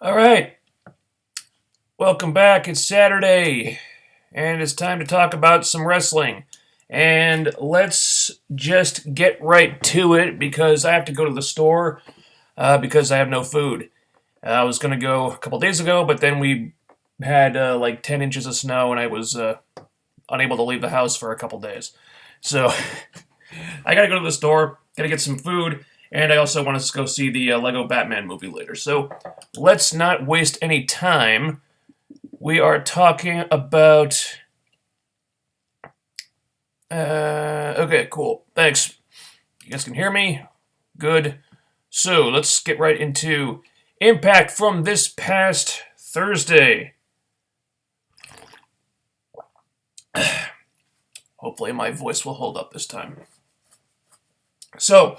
All right, welcome back. It's Saturday, and it's time to talk about some wrestling. And let's just get right to it because I have to go to the store because I have no food. I was going to go a couple days ago, but then we had like 10 inches of snow, and I was unable to leave the house for a couple days. So I got to go to the store, got to get some food, and I also want to go see the Lego Batman movie later. So let's not waste any time. We are talking about... okay, cool. Thanks. You guys can hear me? Good. So let's get right into Impact from this past Thursday. Hopefully my voice will hold up this time. So,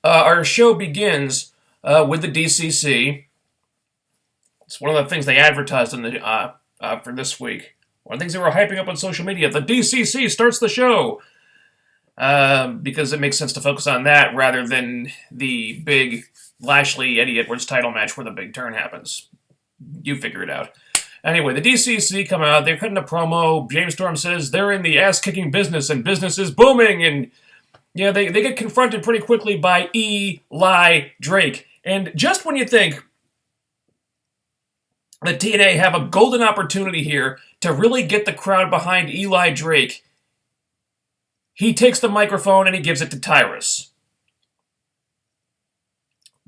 our show begins with the DCC. It's one of the things they advertised in the for this week. One of the things they were hyping up on social media. The DCC starts the show. Because it makes sense to focus on that rather than the big Lashley Eddie Edwards title match where the big turn happens. You figure it out. Anyway, the DCC come out, they're cutting a promo. James Storm says they're in the ass-kicking business and business is booming. And yeah, they get confronted pretty quickly by Eli Drake. And just when you think that TNA have a golden opportunity here to really get the crowd behind Eli Drake, he takes the microphone and he gives it to Tyrus.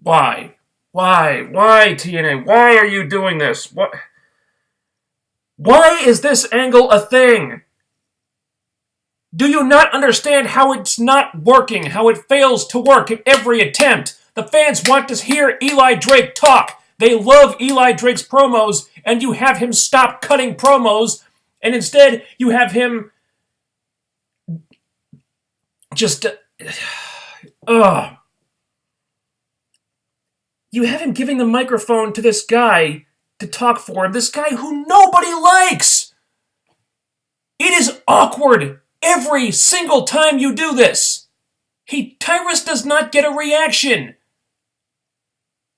Why? Why, TNA? Why are you doing this? What? Why is this angle a thing? Do you not understand how it's not working, how it fails to work in every attempt? The fans want to hear Eli Drake talk. They love Eli Drake's promos, and you have him stop cutting promos, and instead you have him just... You have him giving the microphone to this guy to talk for him, this guy who nobody likes. It is awkward every single time you do this. Tyrus does not get a reaction.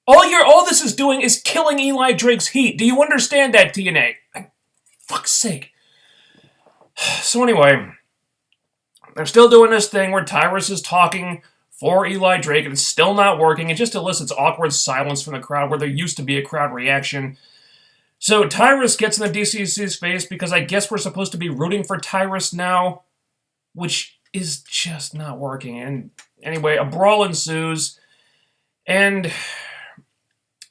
All this is doing is killing Eli Drake's heat. Do you understand that, TNA? Fuck's sake. So anyway, they're still doing this thing where Tyrus is talking for Eli Drake, and it's still not working. It just elicits awkward silence from the crowd where there used to be a crowd reaction. So Tyrus gets in the DCC's face because I guess we're supposed to be rooting for Tyrus now, which is just not working. And anyway, a brawl ensues, and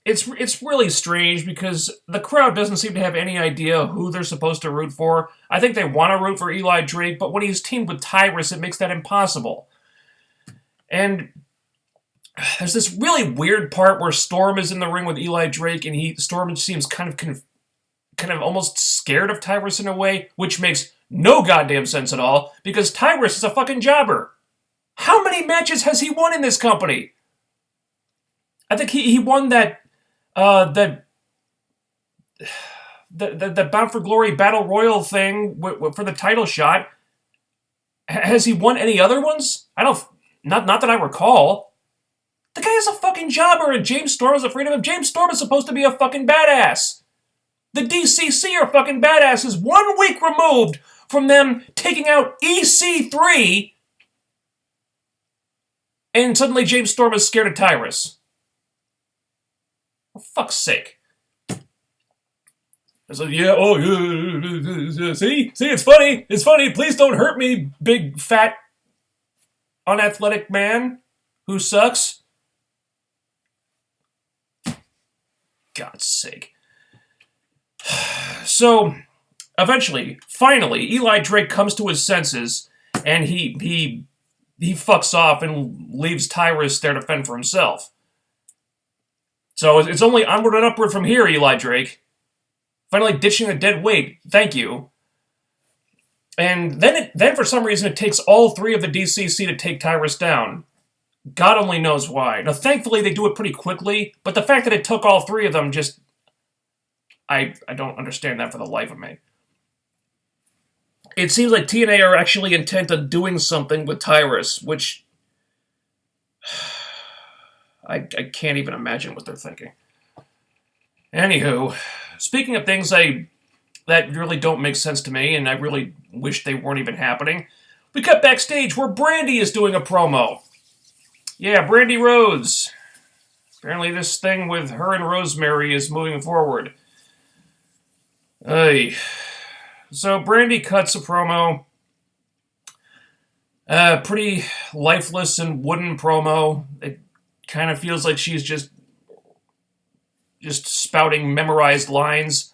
it's really strange because the crowd doesn't seem to have any idea who they're supposed to root for. I think they want to root for Eli Drake, but when he's teamed with Tyrus, it makes that impossible. And there's this really weird part where Storm is in the ring with Eli Drake, and Storm seems kind of almost scared of Tyrus in a way, which makes no goddamn sense at all, because Tyrus is a fucking jobber. How many matches has he won in this company? I think he won that the Bound for Glory Battle Royal thing for the title shot. Has he won any other ones? Not that I recall. The guy is a fucking jobber, and James Storm is afraid of him. James Storm is supposed to be a fucking badass. The DCC are fucking badasses 1 week removed from them taking out EC3, and suddenly James Storm is scared of Tyrus. For fuck's sake. It's like, see, it's funny, please don't hurt me, big, fat, unathletic man who sucks. God's sake. So, eventually, finally, Eli Drake comes to his senses, and he fucks off and leaves Tyrus there to fend for himself. So it's only onward and upward from here, Eli Drake. Finally ditching the dead weight. Thank you. And then for some reason it takes all three of the DCC to take Tyrus down. God only knows why. Now, thankfully, they do it pretty quickly, but the fact that it took all three of them just... I don't understand that for the life of me. It seems like TNA are actually intent on doing something with Tyrus, which... I can't even imagine what they're thinking. Anywho, speaking of things that really don't make sense to me, and I really wish they weren't even happening, we cut backstage where Brandi is doing a promo. Yeah, Brandi Rhodes. Apparently this thing with her and Rosemary is moving forward. Ay. So Brandi cuts a promo. Pretty lifeless and wooden promo. It kind of feels like she's just spouting memorized lines.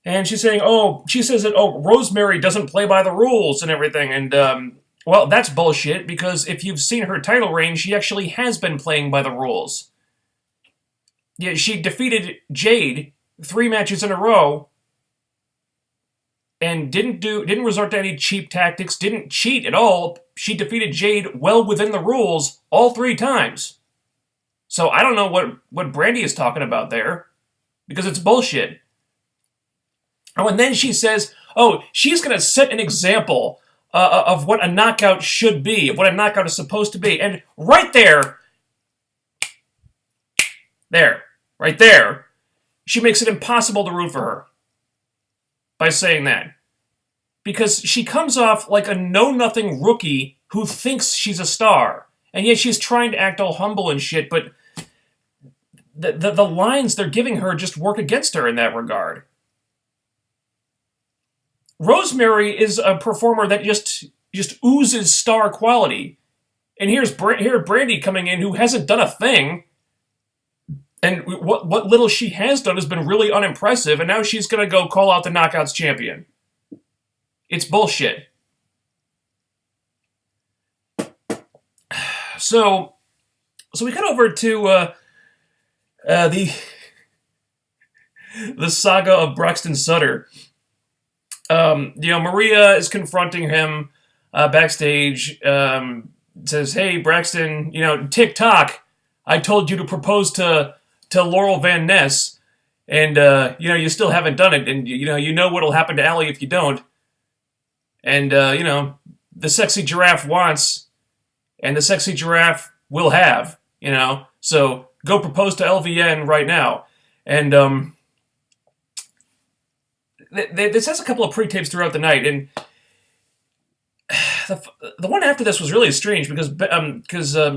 And she's saying, she says that, Rosemary doesn't play by the rules and everything. And, well, that's bullshit, because if you've seen her title reign, she actually has been playing by the rules. Yeah, she defeated Jade 3 matches in a row, and didn't resort to any cheap tactics, didn't cheat at all. She defeated Jade well within the rules all 3 times. So I don't know what Brandi is talking about there, because it's bullshit. Oh, and then she says, she's going to set an example of what a knockout should be, of what a knockout is supposed to be. And right there, she makes it impossible to root for her by saying that. Because she comes off like a know-nothing rookie who thinks she's a star. And yet she's trying to act all humble and shit, but the lines they're giving her just work against her in that regard. Rosemary is a performer that just oozes star quality. And here Brandi coming in who hasn't done a thing. And what little she has done has been really unimpressive, and now she's going to go call out the Knockouts champion. It's bullshit. So we cut over to the saga of Braxton Sutter. Maria is confronting him backstage. Says, "Hey, Braxton, TikTok. I told you to propose to Laurel Van Ness, and you still haven't done it, and you know what'll happen to Allie if you don't. And the sexy giraffe wants, and the sexy giraffe will have. So go propose to LVN right now." And this has a couple of pre-tapes throughout the night, and the one after this was really strange because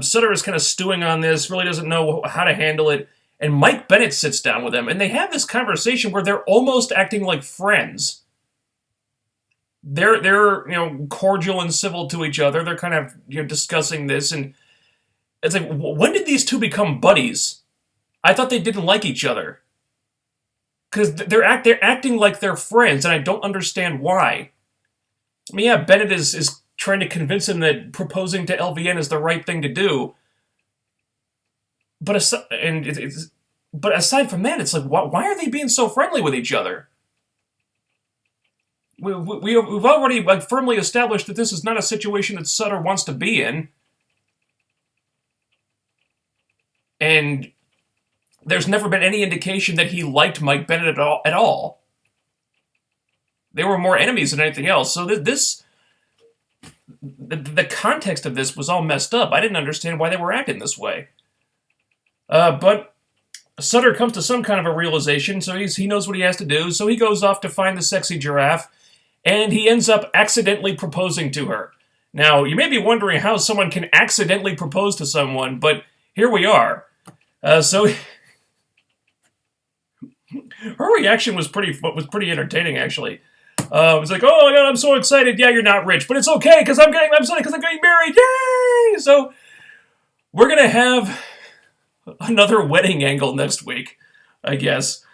Sutter is kind of stewing on this, really doesn't know how to handle it, and Mike Bennett sits down with him, and they have this conversation where they're almost acting like friends. They're cordial and civil to each other. They're kind of discussing this, and it's like, when did these two become buddies? I thought they didn't like each other. Because they're acting like they're friends, and I don't understand why. I mean, yeah, Bennett is trying to convince him that proposing to LVN is the right thing to do. But aside from that, it's like, why are they being so friendly with each other? We've already firmly established that this is not a situation that Sutter wants to be in. And there's never been any indication that he liked Mike Bennett at all. They were more enemies than anything else. So the context of this was all messed up. I didn't understand why they were acting this way. But Sutter comes to some kind of a realization, so he knows what he has to do. So he goes off to find the sexy giraffe, and he ends up accidentally proposing to her. Now, you may be wondering how someone can accidentally propose to someone, but here we are. So her reaction was pretty entertaining, actually. It was like, "Oh my God, I'm so excited! Yeah, you're not rich, but it's okay because I'm getting married! Yay!" So we're gonna have another wedding angle next week, I guess.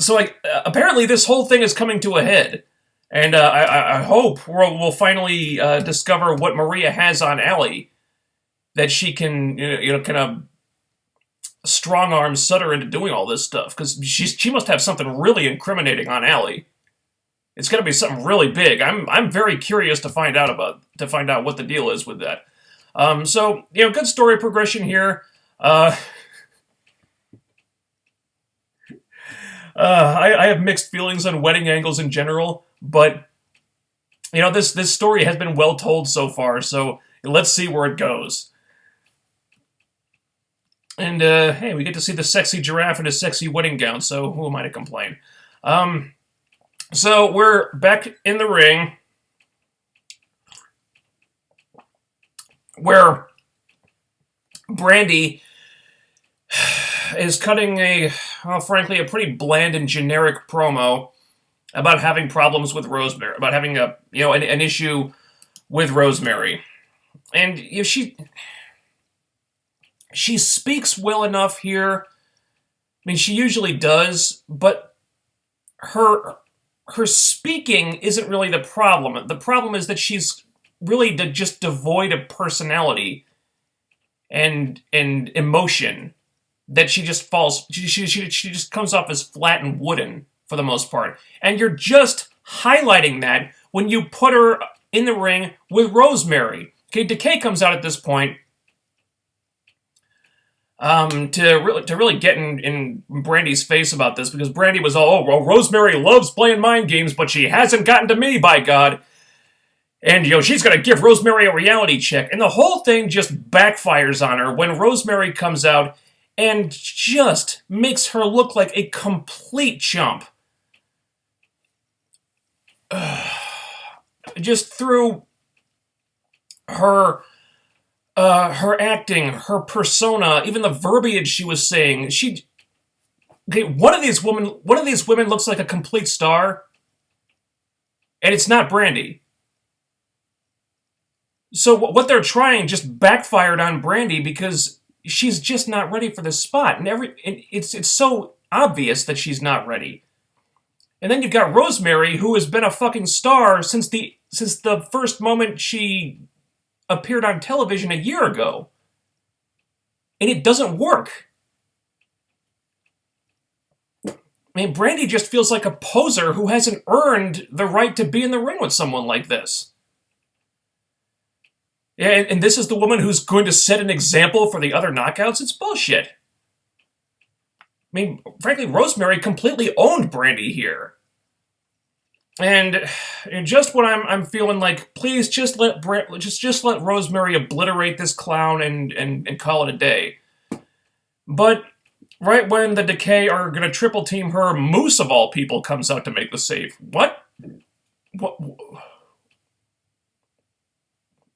So apparently this whole thing is coming to a head, and I hope we'll finally discover what Maria has on Allie, that she can kind of strong-arm Sutter into doing all this stuff, because she must have something really incriminating on Allie. It's going to be something really big. I'm very curious to find out what the deal is with that. So good story progression here. I have mixed feelings on wedding angles in general, but this story has been well told so far. So let's see where it goes. And, hey, we get to see the sexy giraffe in a sexy wedding gown, so who am I to complain? So we're back in the ring, where Brandi is cutting frankly, a pretty bland and generic promo about having problems with Rosemary, about having an issue with Rosemary. And she speaks well enough here. I mean, she usually does, but her speaking isn't really the problem. The problem is that she's really just devoid of personality and emotion. That she just falls. She just comes off as flat and wooden for the most part. And you're just highlighting that when you put her in the ring with Rosemary. Okay, Decay comes out at this point to really get in Brandi's face about this, because Brandi was all, oh, well, Rosemary loves playing mind games, but she hasn't gotten to me, by God. And, she's going to give Rosemary a reality check. And the whole thing just backfires on her when Rosemary comes out and just makes her look like a complete chump. Just through her acting, her persona, even the verbiage she was saying. One of these women looks like a complete star, and it's not Brandi. So what they're trying just backfired on Brandi because she's just not ready for this spot, and it's so obvious that she's not ready. And then you've got Rosemary, who has been a fucking star since the first moment she appeared on television a year ago. And it doesn't work. I mean, Brandi just feels like a poser who hasn't earned the right to be in the ring with someone like this. Yeah, and this is the woman who's going to set an example for the other knockouts? It's bullshit. I mean, frankly, Rosemary completely owned Brandi here. And just when I'm feeling like, please just let Rosemary obliterate this clown and call it a day. But right when the Decay are going to triple team her, Moose of all people comes out to make the save. What?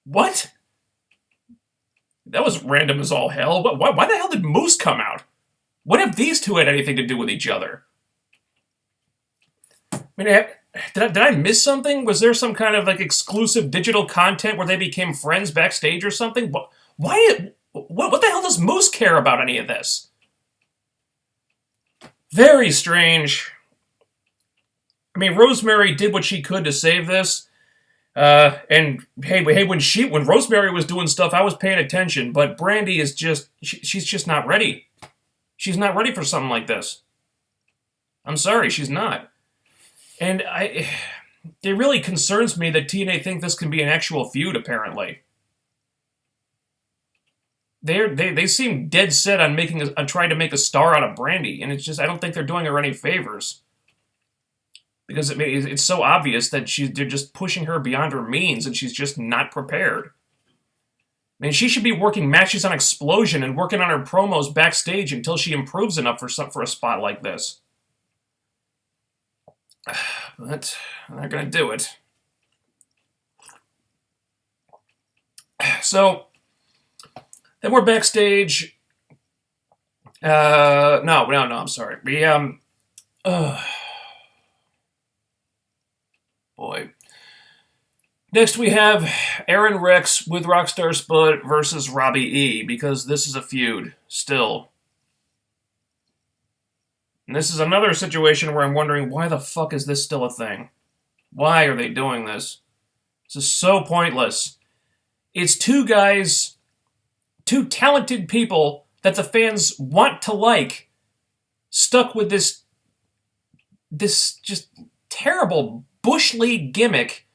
What? That was random as all hell. Why the hell did Moose come out? What if these two had anything to do with each other? I mean, did I miss something? Was there some kind of exclusive digital content where they became friends backstage or something? What the hell does Moose care about any of this? Very strange. I mean, Rosemary did what she could to save this. And hey, when Rosemary was doing stuff, I was paying attention. But Brandi is she's just not ready. She's not ready for something like this. I'm sorry, she's not. And it really concerns me that TNA think this can be an actual feud, apparently. They seem dead set on trying to make a star out of Brandi, and it's just, I don't think they're doing her any favors. Because it's so obvious that they're just pushing her beyond her means, and she's just not prepared. I mean, she should be working matches on Explosion and working on her promos backstage until she improves enough for a spot like this. But they're not going to do it. So, then we're backstage. No, I'm sorry. Boy. Next we have Aaron Rex with Rockstar Spud versus Robbie E, because this is a feud, still. And this is another situation where I'm wondering, why the fuck is this still a thing? Why are they doing this? This is so pointless. It's two guys, two talented people that the fans want to like, stuck with this just terrible Bush League gimmick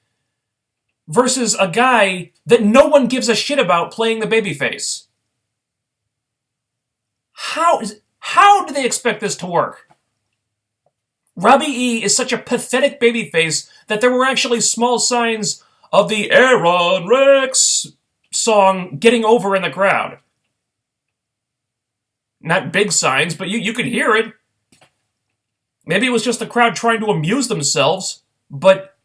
versus a guy that no one gives a shit about playing the babyface. How do they expect this to work? Robbie E is such a pathetic babyface that there were actually small signs of the Aaron Rex song getting over in the crowd. Not big signs, but you could hear it. Maybe it was just the crowd trying to amuse themselves, but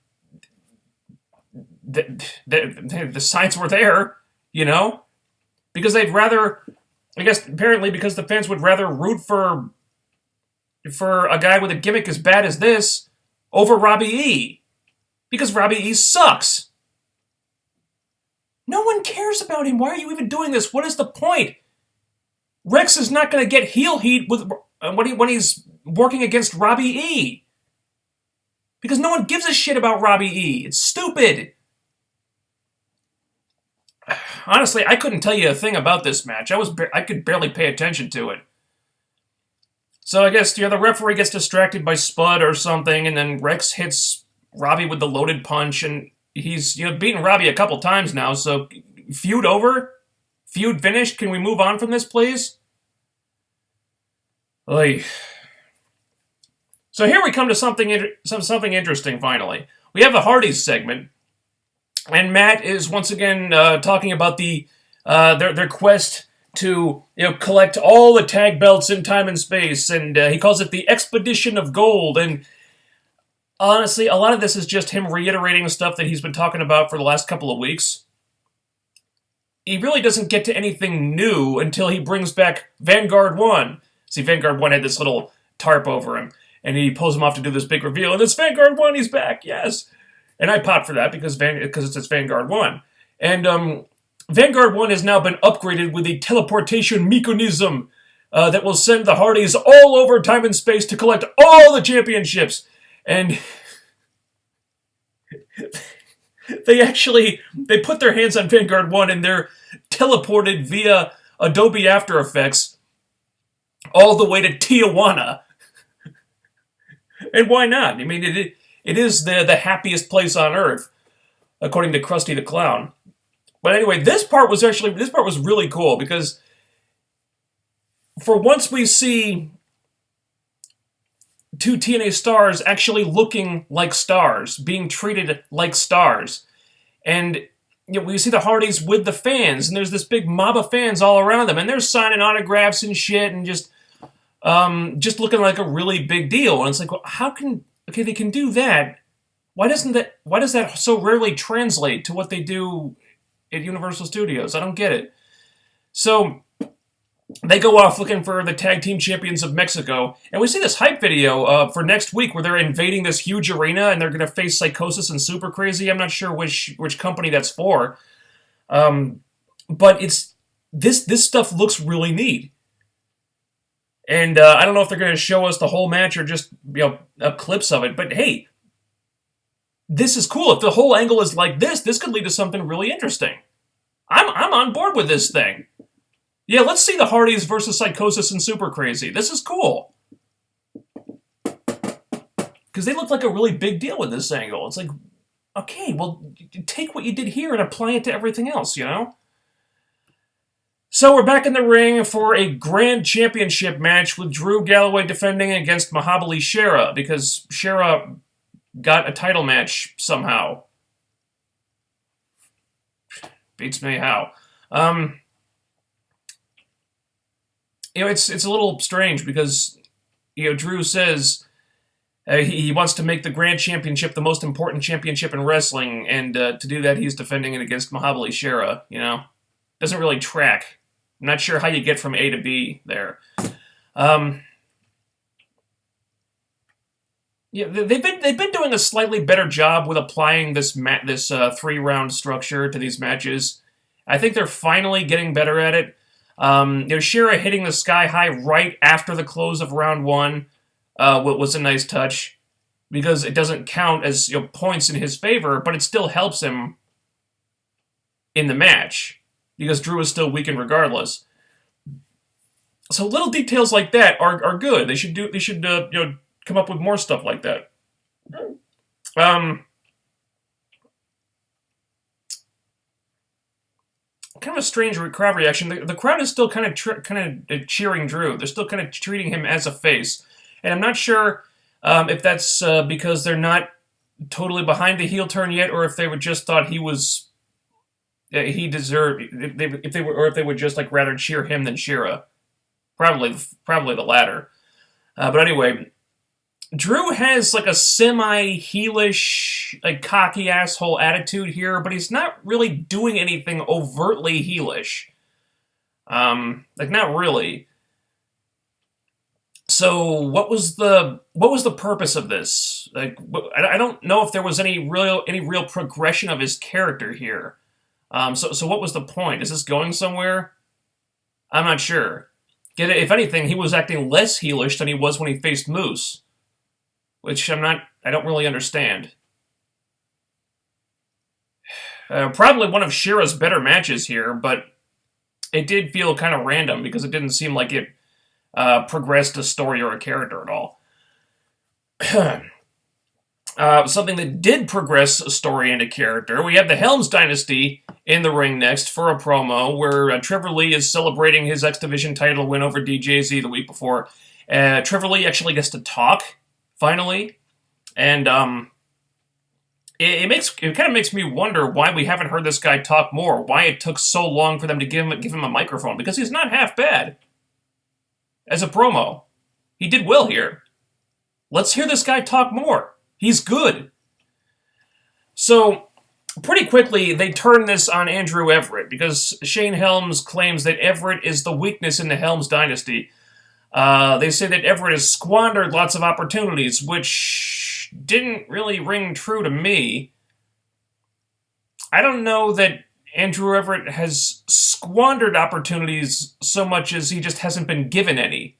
the signs were there, you know? Because they'd rather, I guess, apparently because the fans would rather root for a guy with a gimmick as bad as this over Robbie E. Because Robbie E sucks. No one cares about him. Why are you even doing this? What is the point? Rex is not going to get heel heat when he's working against Robbie E. Because no one gives a shit about Robbie E. It's stupid. Honestly, I couldn't tell you a thing about this match. I could barely pay attention to it. So I guess, the referee gets distracted by Spud or something, and then Rex hits Robbie with the loaded punch, and he's, beaten Robbie a couple times now, so feud over? Feud finished? Can we move on from this, please? Oy. So here we come to something interesting, finally. We have the Hardys segment, and Matt is once again talking about their quest to collect all the tag belts in time and space, and he calls it the Expedition of Gold. And honestly, a lot of this is just him reiterating stuff that he's been talking about for the last couple of weeks. He really doesn't get to anything new until he brings back Vanguard 1. See, Vanguard 1 had this little tarp over him, and he pulls him off to do this big reveal, and it's Vanguard 1, he's back, yes! And I popped for that because it's Vanguard 1. And Vanguard 1 has now been upgraded with a teleportation mechanism that will send the Hardys all over time and space to collect all the championships. And they put their hands on Vanguard 1 and they're teleported via Adobe After Effects all the way to Tijuana. And why not? I mean, it is the happiest place on Earth, according to Krusty the Clown. But anyway, this part was really cool because for once we see two TNA stars actually looking like stars, being treated like stars. And we see the Hardys with the fans, and there's this big mob of fans all around them, and they're signing autographs and shit, and just looking like a really big deal. And it's like, well, they can do that. Why does that so rarely translate to what they do at Universal Studios? I don't get it. So they go off looking for the tag team champions of Mexico, and we see this hype video for next week where they're invading this huge arena and they're going to face Psychosis and Super Crazy. I'm not sure which company that's for, but it's this stuff looks really neat. And I don't know if they're going to show us the whole match or just clips of it, but hey, this is cool. If the whole angle is like this could lead to something really interesting. I'm on board with this thing. Yeah, let's see the Hardys versus Psychosis and Super Crazy. This is cool. Because they look like a really big deal with this angle. It's like, okay, well, take what you did here and apply it to everything else, So we're back in the ring for a Grand Championship match with Drew Galloway defending against Mahabali Shera, because Shera got a title match somehow. Beats me how. It's a little strange because, Drew says he wants to make the Grand Championship the most important championship in wrestling, and to do that, he's defending it against Mahabali Shera, Doesn't really track. I'm not sure how you get from A to B there. They've been doing a slightly better job with applying this 3-round structure to these matches. I think they're finally getting better at it. Shera hitting the Sky High right after the close of round 1 was a nice touch, because it doesn't count as points in his favor, but it still helps him in the match, because Drew is still weakened regardless. So little details like that are good. They should come up with more stuff like that. Kind of a strange crowd reaction. The crowd is still kind of cheering Drew. They're still kind of treating him as a face, and I'm not sure if that's because they're not totally behind the heel turn yet, or if they would just thought he deserved. If they would just rather cheer him than Shera. Probably the latter. But anyway, Drew has like a semi-heelish, like cocky asshole attitude here, but he's not really doing anything overtly heelish. Like not really. So what was the purpose of this? Like I don't know if there was any real progression of his character here. So what was the point? Is this going somewhere? I'm not sure. If anything, he was acting less heelish than he was when he faced Moose, which I don't really understand. Probably one of Shira's better matches here, but it did feel kind of random because it didn't seem like it progressed a story or a character at all. Something that did progress a story and a character, we have the Helms Dynasty in the ring next for a promo where Trevor Lee is celebrating his X Division title win over DJZ the week before. Trevor Lee actually gets to talk, finally, and it kind of makes me wonder why we haven't heard this guy talk more, why it took so long for them to give him a microphone, because he's not half bad as a promo. He did well here. Let's hear this guy talk more. He's good. So, pretty quickly, they turn this on Andrew Everett, because Shane Helms claims that Everett is the weakness in the Helms Dynasty. They say that Everett has squandered lots of opportunities, which didn't really ring true to me. I don't know that Andrew Everett has squandered opportunities so much as he just hasn't been given any.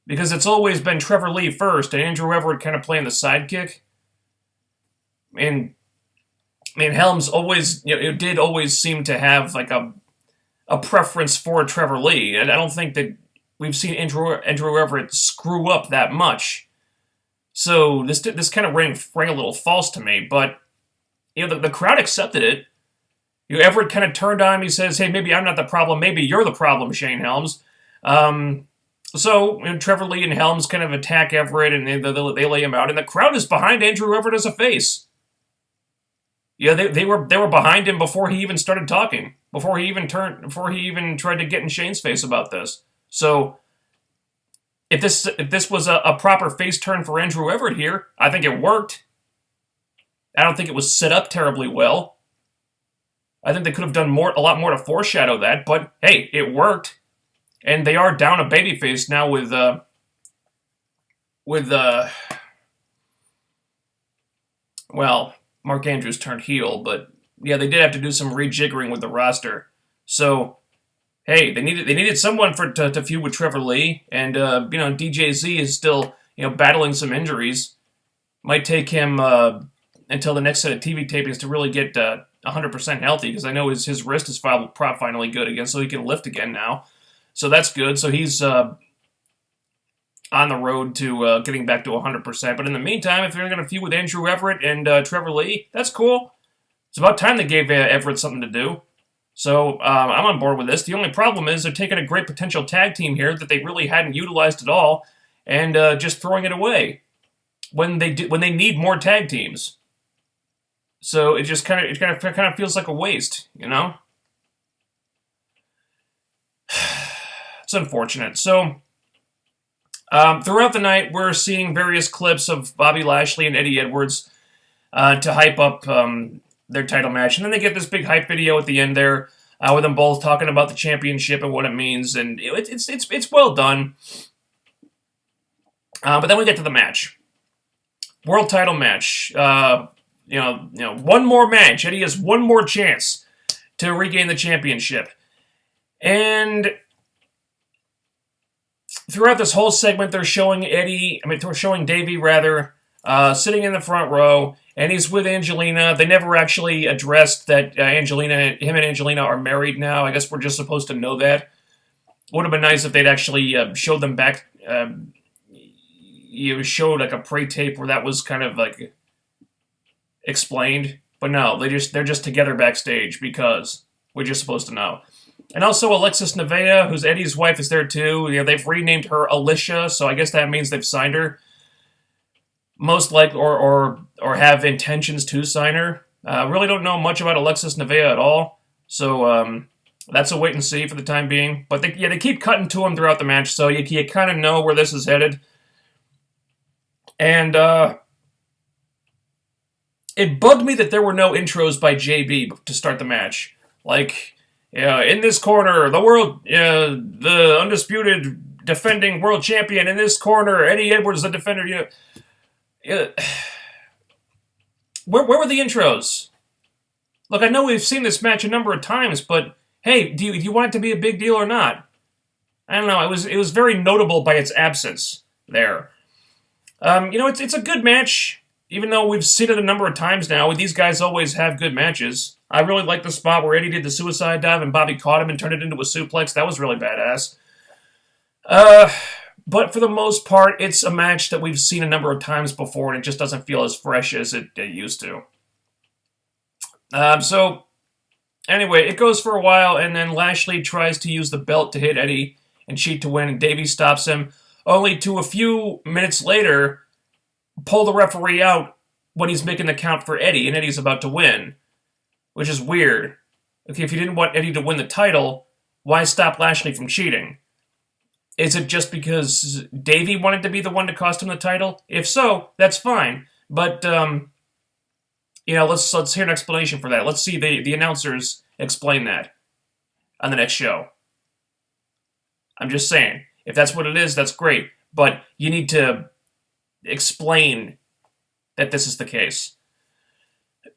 Because it's always been Trevor Lee first, and Andrew Everett kind of playing the sidekick. And Helms always, it did always seem to have like a preference for Trevor Lee. And I don't think that we've seen Andrew Everett screw up that much. So this kind of rang a little false to me. But the crowd accepted it. Everett kind of turned on him. He says, "Hey, maybe I'm not the problem. Maybe you're the problem, Shane Helms." So Trevor Lee and Helms kind of attack Everett, and they lay him out. And the crowd is behind Andrew Everett as a face. They were behind him before he even started talking. Before he even tried to get in Shane's face about this. So if this was a proper face turn for Andrew Everett here, I think it worked. I don't think it was set up terribly well. I think they could have done a lot more to foreshadow that, but hey, it worked. And they are down a babyface now well, Mark Andrews turned heel, but yeah, they did have to do some rejiggering with the roster. So, hey, they needed someone to feud with Trevor Lee, and DJZ is still battling some injuries. Might take him until the next set of TV tapings to really get 100% healthy, because I know his wrist is finally good again, so he can lift again now. So that's good. So he's on the road to getting back to 100%. But in the meantime, if they're going to feud with Andrew Everett and Trevor Lee, that's cool. It's about time they gave Everett something to do. So I'm on board with this. The only problem is they're taking a great potential tag team here that they really hadn't utilized at all, and just throwing it away when they need more tag teams. So it just kind of feels like a waste, It's unfortunate. So throughout the night, we're seeing various clips of Bobby Lashley and Eddie Edwards to hype up their title match, and then they get this big hype video at the end there with them both talking about the championship and what it means, and it's well done. But then we get to the match, world title match. One more match. Eddie has one more chance to regain the championship. And throughout this whole segment, they're showing Davey, sitting in the front row, and he's with Angelina. They never actually addressed that him and Angelina are married now. I guess we're just supposed to know that. Would have been nice if they'd actually showed them back, showed like a pre-tape where that was kind of like explained, but no, they're just together backstage because we're just supposed to know. And also Alexis Nevaeh, who's Eddie's wife, is there too. They've renamed her Alicia, so I guess that means they've signed her. Most likely, or have intentions to sign her. Really don't know much about Alexis Nevaeh at all. So That's a wait and see for the time being. But they keep cutting to him throughout the match, so you kind of know where this is headed. And it bugged me that there were no intros by JB to start the match. Like, in this corner, the undisputed defending world champion. In this corner, Eddie Edwards, the defender. Where were the intros? Look, I know we've seen this match a number of times, but hey, do you want it to be a big deal or not? I don't know. It was very notable by its absence there. It's a good match, even though we've seen it a number of times now. These guys always have good matches. I really like the spot where Eddie did the suicide dive and Bobby caught him and turned it into a suplex. That was really badass. But for the most part, it's a match that we've seen a number of times before, and it just doesn't feel as fresh as it used to. So, anyway, it goes for a while, and then Lashley tries to use the belt to hit Eddie and cheat to win, and Davey stops him, only to a few minutes later pull the referee out when he's making the count for Eddie, and Eddie's about to win, which is weird. Okay, if you didn't want Eddie to win the title, why stop Lashley from cheating? Is it just because Davey wanted to be the one to cost him the title? If so, that's fine. But, let's hear an explanation for that. Let's see the announcers explain that on the next show. I'm just saying, if that's what it is, that's great. But you need to explain that this is the case.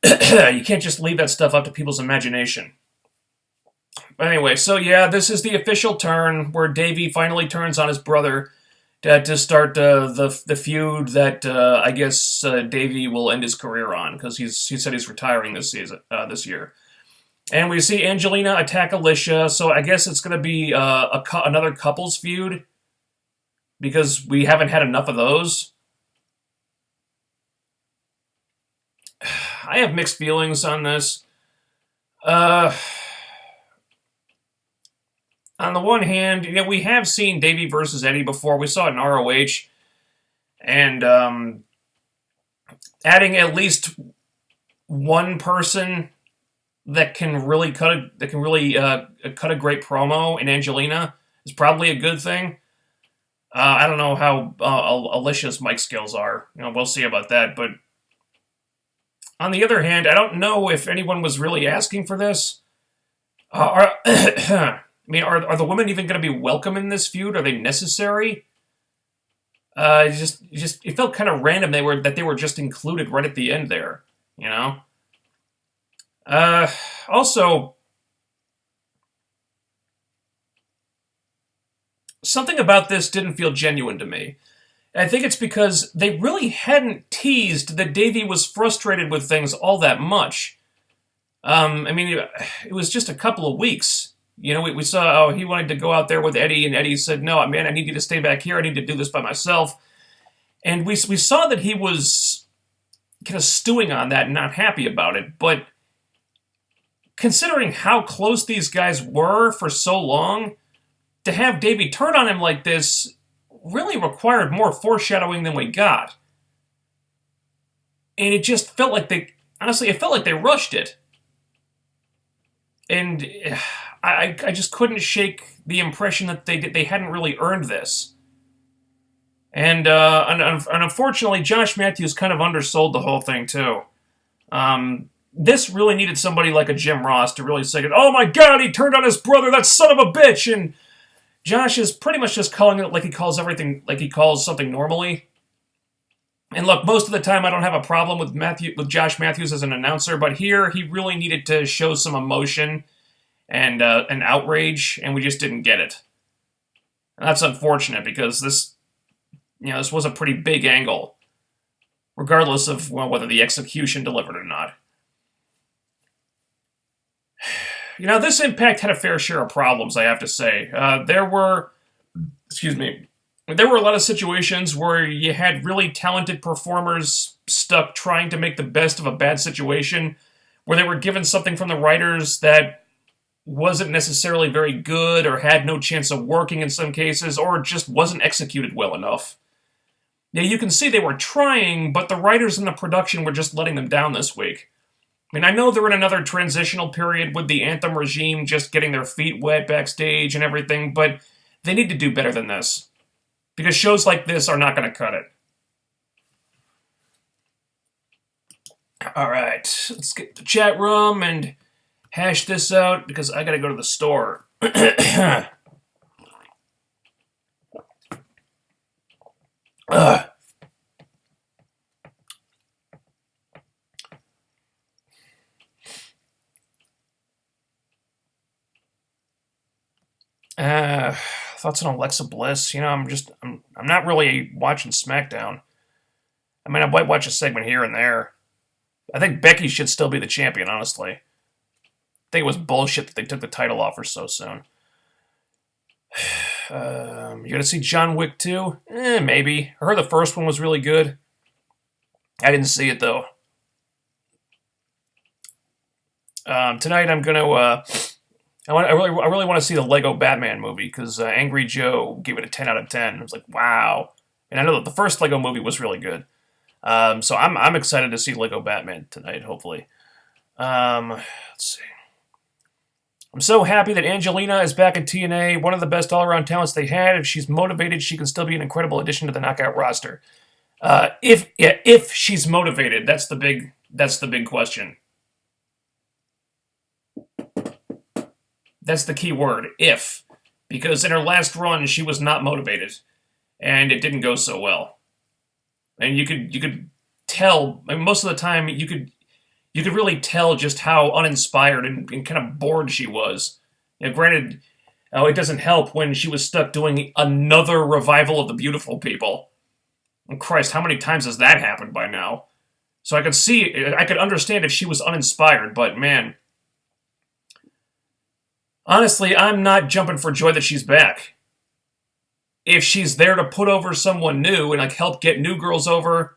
You can't just leave that stuff up to people's imagination. Anyway, so yeah, this is the official turn where Davey finally turns on his brother to start the feud that I guess Davey will end his career on, because he said he's retiring this year. And we see Angelina attack Alicia, so I guess it's going to be another couples feud, because we haven't had enough of those. I have mixed feelings on this. On the one hand, we have seen Davey versus Eddie before. We saw it in ROH. And adding at least one person that can really cut a great promo in Angelina is probably a good thing. I don't know how Alicia's mic skills are. We'll see about that. But on the other hand, I don't know if anyone was really asking for this. Are the women even going to be welcome in this feud? Are they necessary? It felt kind of random that they were just included right at the end there. Also, something about this didn't feel genuine to me. I think it's because they really hadn't teased that Davey was frustrated with things all that much. It was just a couple of weeks. We saw, he wanted to go out there with Eddie, and Eddie said, no, man, I need you to stay back here. I need to do this by myself. And we saw that he was kind of stewing on that and not happy about it. But considering how close these guys were for so long, to have Davey turn on him like this really required more foreshadowing than we got. And it just felt like they rushed it. And I just couldn't shake the impression that they hadn't really earned this. And unfortunately, Josh Matthews kind of undersold the whole thing, too. This really needed somebody like a Jim Ross to really say, oh my god, he turned on his brother, that son of a bitch! And Josh is pretty much just calling it like he calls everything, like he calls something normally. And look, most of the time I don't have a problem with Josh Matthews as an announcer, but here he really needed to show some emotion and an outrage, and we just didn't get it. And that's unfortunate, because this was a pretty big angle, regardless of whether the execution delivered or not. This Impact had a fair share of problems, I have to say. There were a lot of situations where you had really talented performers stuck trying to make the best of a bad situation, where they were given something from the writers that wasn't necessarily very good, or had no chance of working in some cases, or just wasn't executed well enough. Yeah, you can see they were trying, but the writers and the production were just letting them down this week. mean, I know they're in another transitional period with the Anthem regime just getting their feet wet backstage and everything, but they need to do better than this. Because shows like this are not going to cut it. Alright, let's get the chat room and hash this out because I gotta go to the store. Thoughts on Alexa Bliss? You know, I'm not really watching SmackDown. I mean, I might watch a segment here and there. I think Becky should still be the champion, honestly. I think it was bullshit that they took the title off her so soon. You gonna see John Wick 2? Maybe. I heard the first one was really good. I didn't see it, though. Tonight I'm gonna, I really want to see the Lego Batman movie, because Angry Joe gave it a 10 out of 10. I was like, wow. And I know that the first Lego movie was really good. So I'm excited to see Lego Batman tonight, hopefully. Let's see. I'm so happy that Angelina is back in TNA, one of the best all-around talents they had. If she's motivated, she can still be an incredible addition to the Knockout roster. If she's motivated, that's the big question. That's the key word, if. Because in her last run, she was not motivated. And it didn't go so well. And you could tell, I mean, most of the time, you could really tell just how uninspired and kind of bored she was. You know, granted, it doesn't help when she was stuck doing another revival of the Beautiful People. And Christ, how many times has that happened by now? So I could understand if she was uninspired, but man, honestly, I'm not jumping for joy that she's back. If she's there to put over someone new and like help get new girls over,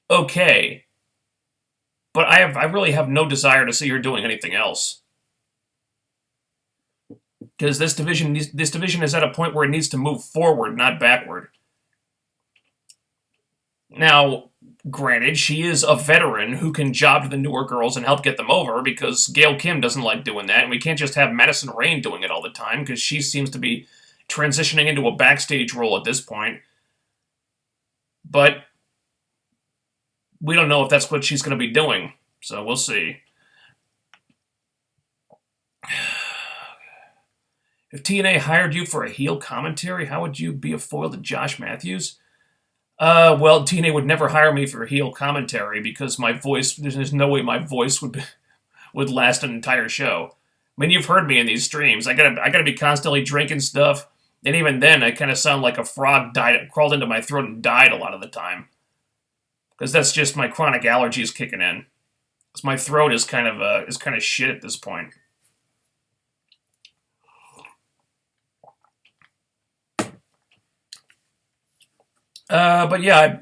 okay. But I really have no desire to see her doing anything else. Because this division is at a point where it needs to move forward, not backward. Now, granted, she is a veteran who can job to the newer girls and help get them over, because Gail Kim doesn't like doing that, and we can't just have Madison Rayne doing it all the time, because she seems to be transitioning into a backstage role at this point. But we don't know if that's what she's going to be doing, so we'll see. If TNA hired you for a heel commentary, how would you be a foil to Josh Matthews? Well, TNA would never hire me for a heel commentary because my voice, there's no way my voice would last an entire show. I mean, you've heard me in these streams. I gotta be constantly drinking stuff, and even then, I kind of sound like a frog crawled into my throat and died a lot of the time. Because that's just my chronic allergies kicking in. Because my throat is kind of shit at this point. But yeah,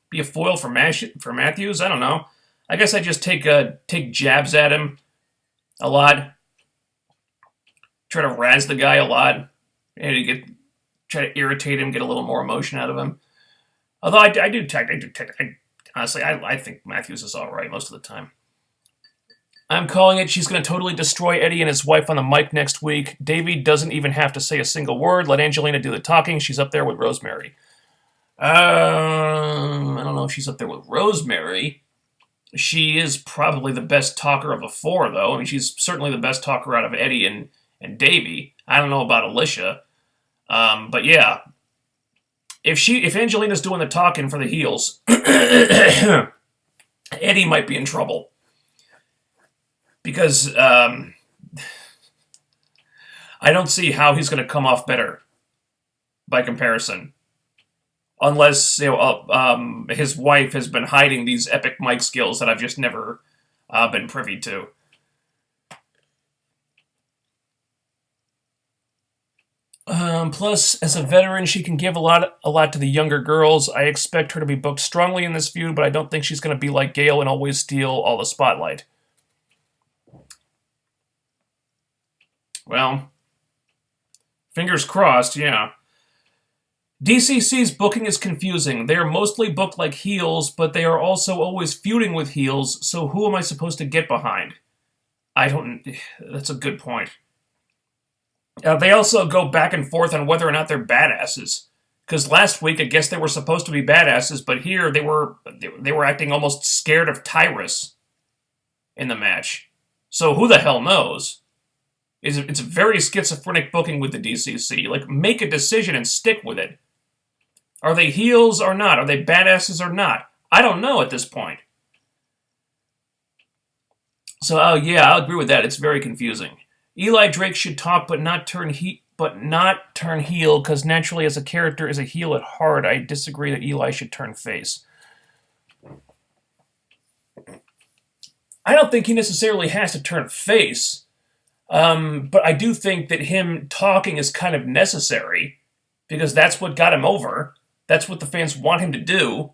be a foil for Matthews. I don't know. I guess I just take jabs at him a lot. Try to razz the guy a lot, and try to irritate him, get a little more emotion out of him. Although I do honestly, I think Matthews is all right most of the time. I'm calling it. She's going to totally destroy Eddie and his wife on the mic next week. Davey doesn't even have to say a single word. Let Angelina do the talking. She's up there with Rosemary. I don't know if she's up there with Rosemary. She is probably the best talker of the four, though. I mean, she's certainly the best talker out of Eddie and Davey. I don't know about Alicia. But yeah. If Angelina's doing the talking for the heels, Eddie might be in trouble. Because I don't see how he's going to come off better by comparison. Unless his wife has been hiding these epic mic skills that I've just never been privy to. Plus, as a veteran, she can give a lot to the younger girls. I expect her to be booked strongly in this feud, but I don't think she's going to be like Gail and always steal all the spotlight. Well, fingers crossed, yeah. DCC's booking is confusing. They are mostly booked like heels, but they are also always feuding with heels, so who am I supposed to get behind? I don't... That's a good point. They also go back and forth on whether or not they're badasses. Because last week, I guess they were supposed to be badasses, but here they were acting almost scared of Tyrus in the match. So who the hell knows? It's very schizophrenic booking with the DCC. Like, make a decision and stick with it. Are they heels or not? Are they badasses or not? I don't know at this point. So, oh yeah, I'll agree with that. It's very confusing. Eli Drake should talk but not turn heel, because naturally as a character is a heel at heart. I disagree that Eli should turn face. I don't think he necessarily has to turn face, but I do think that him talking is kind of necessary, because that's what got him over. That's what the fans want him to do.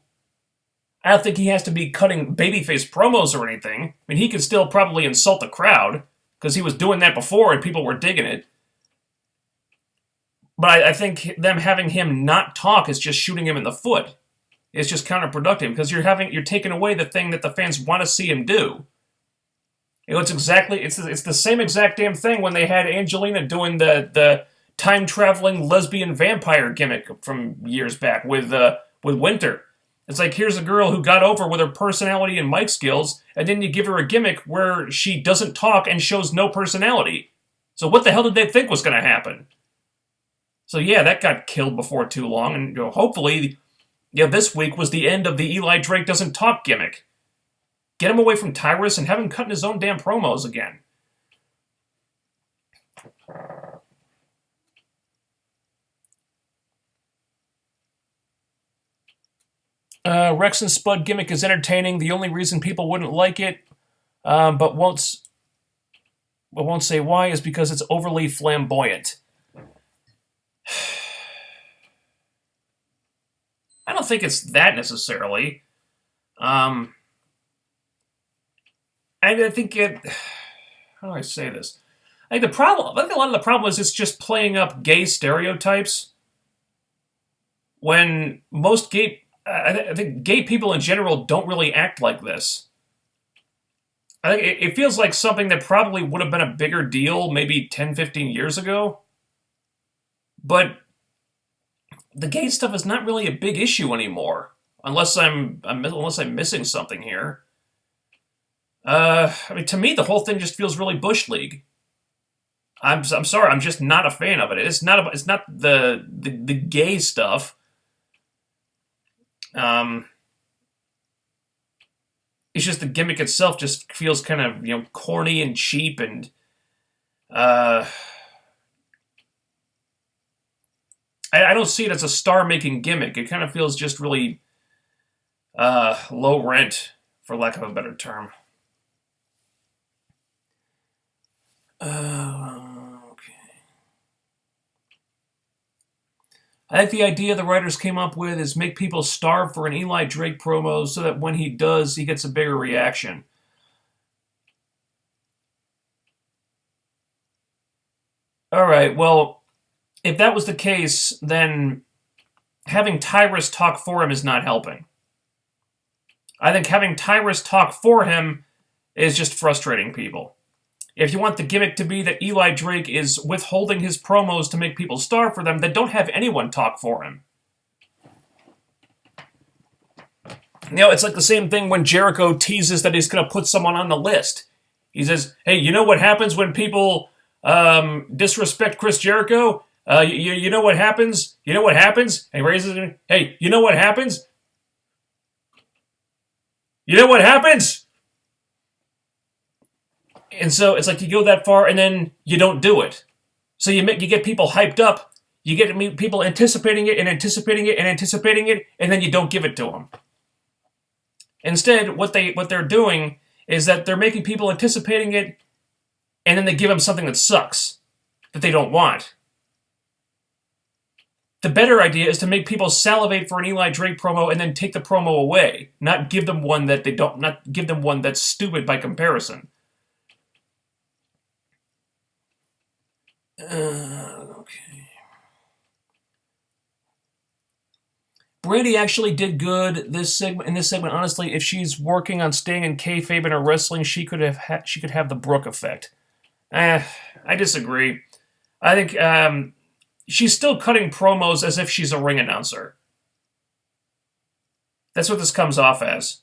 I don't think he has to be cutting babyface promos or anything. I mean, he can still probably insult the crowd, because he was doing that before and people were digging it. But I think them having him not talk is just shooting him in the foot. It's just counterproductive, because you're taking away the thing that the fans want to see him do. You know, it's the same exact damn thing when they had Angelina doing the time-traveling lesbian vampire gimmick from years back with Winter. It's like, here's a girl who got over with her personality and mic skills, and then you give her a gimmick where she doesn't talk and shows no personality. So what the hell did they think was going to happen? So yeah, that got killed before too long, and hopefully, this week was the end of the Eli Drake doesn't talk gimmick. Get him away from Tyrus and have him cutting his own damn promos again. Rex and Spud gimmick is entertaining. The only reason people wouldn't like it, but won't say why, is because it's overly flamboyant. I don't think it's that necessarily. I think it... How do I say this? I think a lot of the problem is it's just playing up gay stereotypes. When most gay... I think gay people in general don't really act like this. I think it feels like something that probably would have been a bigger deal maybe 10, 15 years ago. But the gay stuff is not really a big issue anymore, unless I'm missing something here. I mean, to me, the whole thing just feels really Bush League. I'm sorry, I'm just not a fan of it. It's not the gay stuff. It's just the gimmick itself just feels kind of, corny and cheap, and I don't see it as a star-making gimmick. It kind of feels just really low rent, for lack of a better term. Okay. I think the idea the writers came up with is make people starve for an Eli Drake promo so that when he does, he gets a bigger reaction. Alright, well, if that was the case, then having Tyrus talk for him is not helping. I think having Tyrus talk for him is just frustrating people. If you want the gimmick to be that Eli Drake is withholding his promos to make people starve for them, then don't have anyone talk for him. It's like the same thing when Jericho teases that he's going to put someone on the list. He says, hey, you know what happens when people disrespect Chris Jericho? You know what happens? You know what happens? And he raises it. Hey, you know what happens? You know what happens? And so it's like you go that far and then you don't do it. So you get people hyped up. You get people anticipating it and anticipating it and anticipating it, and then you don't give it to them. Instead, what they're doing is that they're making people anticipating it, and then they give them something that sucks, that they don't want. The better idea is to make people salivate for an Eli Drake promo and then take the promo away, not give them one that they don't, not give them one that's stupid by comparison. Okay. Brandi actually did good in this segment. Honestly, if she's working on staying in kayfabe in her wrestling, she could have the Brooke effect. I disagree. I think she's still cutting promos as if she's a ring announcer. That's what this comes off as.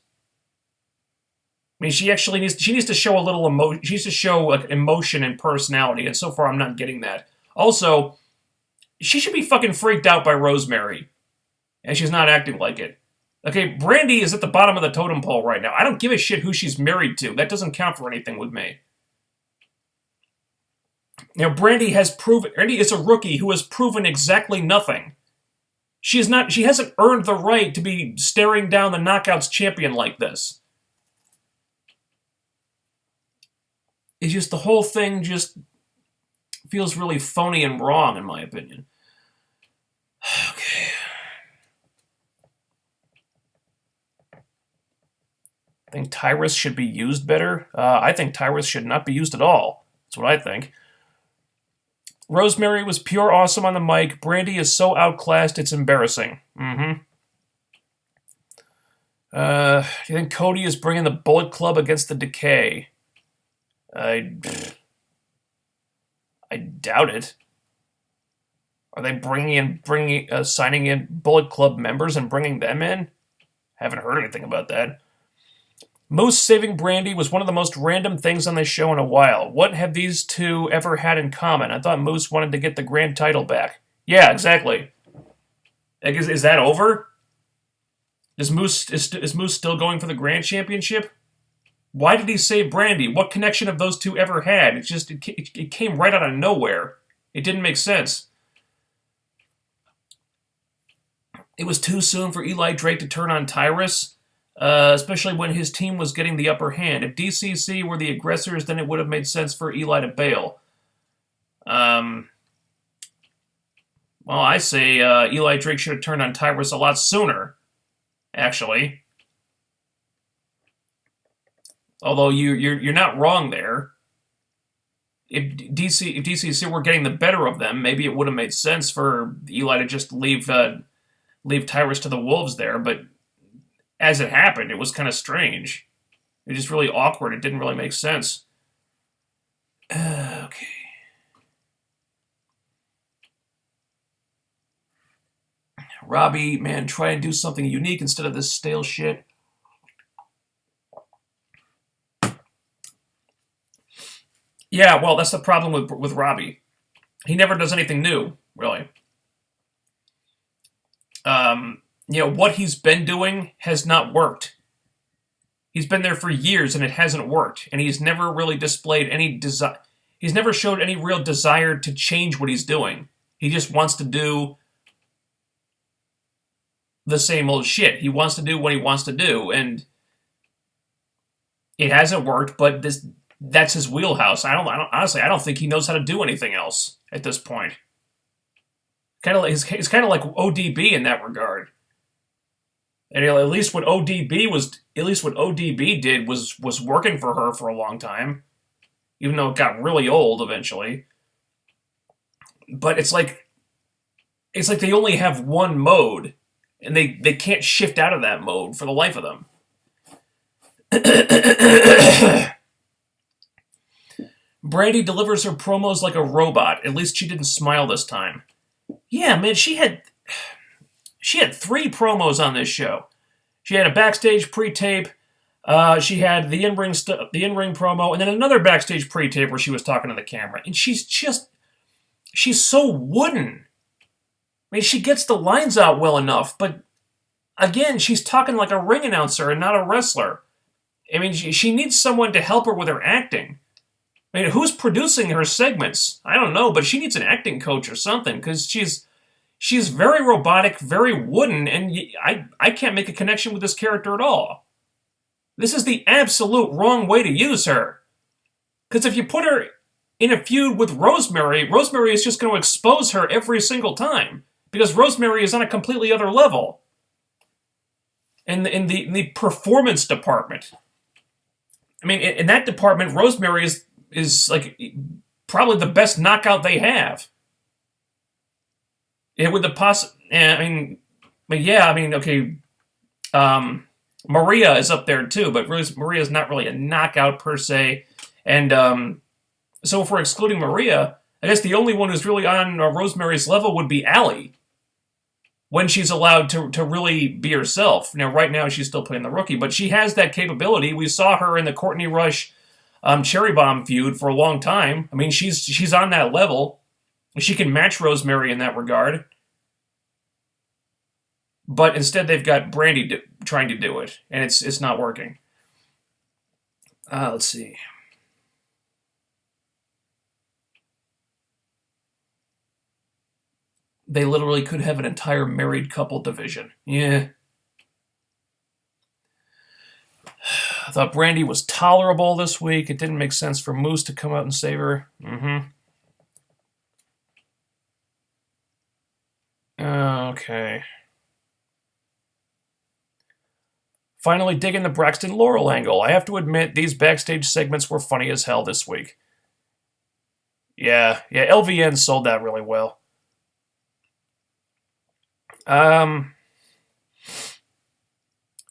I mean, she needs to show a little emotion. She needs to show like emotion and personality, and so far I'm not getting that. Also, she should be fucking freaked out by Rosemary, and she's not acting like it. Okay, Brandi is at the bottom of the totem pole right now. I don't give a shit who she's married to. That doesn't count for anything with me. Now, Brandi is a rookie who has proven exactly nothing. She hasn't earned the right to be staring down the Knockouts champion like this. It's just, the whole thing just feels really phony and wrong, in my opinion. Okay. I think Tyrus should be used better. I think Tyrus should not be used at all. That's what I think. Rosemary was pure awesome on the mic. Brandi is so outclassed, it's embarrassing. Do you think Cody is bringing the Bullet Club against the Decay? I doubt it. Are they signing in Bullet Club members and bringing them in? Haven't heard anything about that. Moose saving Brandi was one of the most random things on this show in a while. What have these two ever had in common? I thought Moose wanted to get the grand title back. Yeah, exactly. Is that over? Is Moose still going for the grand championship? Why did he save Brandi? What connection have those two ever had? It came right out of nowhere. It didn't make sense. It was too soon for Eli Drake to turn on Tyrus. Especially when his team was getting the upper hand. If DCC were the aggressors, then it would have made sense for Eli to bail. Well, I say Eli Drake should have turned on Tyrus a lot sooner, actually. Although you're not wrong there. If DCC were getting the better of them, maybe it would have made sense for Eli to just leave Tyrus to the Wolves there, but as it happened, it was kind of strange. It was just really awkward. It didn't really make sense. Okay. Robbie, man, try and do something unique instead of this stale shit. Yeah, well, that's the problem with Robbie. He never does anything new, really. What he's been doing has not worked. He's been there for years and it hasn't worked. And he's never really displayed any desire. He's never showed any real desire to change what he's doing. He just wants to do the same old shit. He wants to do what he wants to do. And it hasn't worked, but that's his wheelhouse. Honestly, I don't think he knows how to do anything else at this point. It's kind of like ODB in that regard. And at least what ODB did was working for her for a long time, even though it got really old eventually. But it's like they only have one mode, and they can't shift out of that mode for the life of them. Brandi delivers her promos like a robot. At least she didn't smile this time. Yeah, man, she had 3 promos on this show. She had a backstage pre-tape. She had the in-ring promo, and then another backstage pre-tape where she was talking to the camera. And she's so wooden. I mean, she gets the lines out well enough, but again, she's talking like a ring announcer and not a wrestler. I mean, she needs someone to help her with her acting. I mean, who's producing her segments? I don't know, but she needs an acting coach or something, because she's very robotic, very wooden, and I can't make a connection with this character at all. This is the absolute wrong way to use her. Because if you put her in a feud with Rosemary is just going to expose her every single time. Because Rosemary is on a completely other level. In the performance department. I mean, in that department, Rosemary is like probably the best knockout they have. With the But yeah, I mean, okay, Maria is up there too, but Maria's not really a knockout per se. And so if we're excluding Maria, I guess the only one who's really on Rosemary's level would be Allie, when she's allowed to really be herself. Now, right now, she's still playing the rookie, but she has that capability. We saw her in the Courtney Rush Cherry Bomb feud for a long time. I mean, she's on that level. She can match Rosemary in that regard. But instead, they've got Brandi trying to do it, and it's not working. Let's see. They literally could have an entire married couple division. Yeah. I thought Brandi was tolerable this week. It didn't make sense for Moose to come out and save her. Okay. Finally digging the Braxton Laurel angle. I have to admit, these backstage segments were funny as hell this week. Yeah, LVN sold that really well.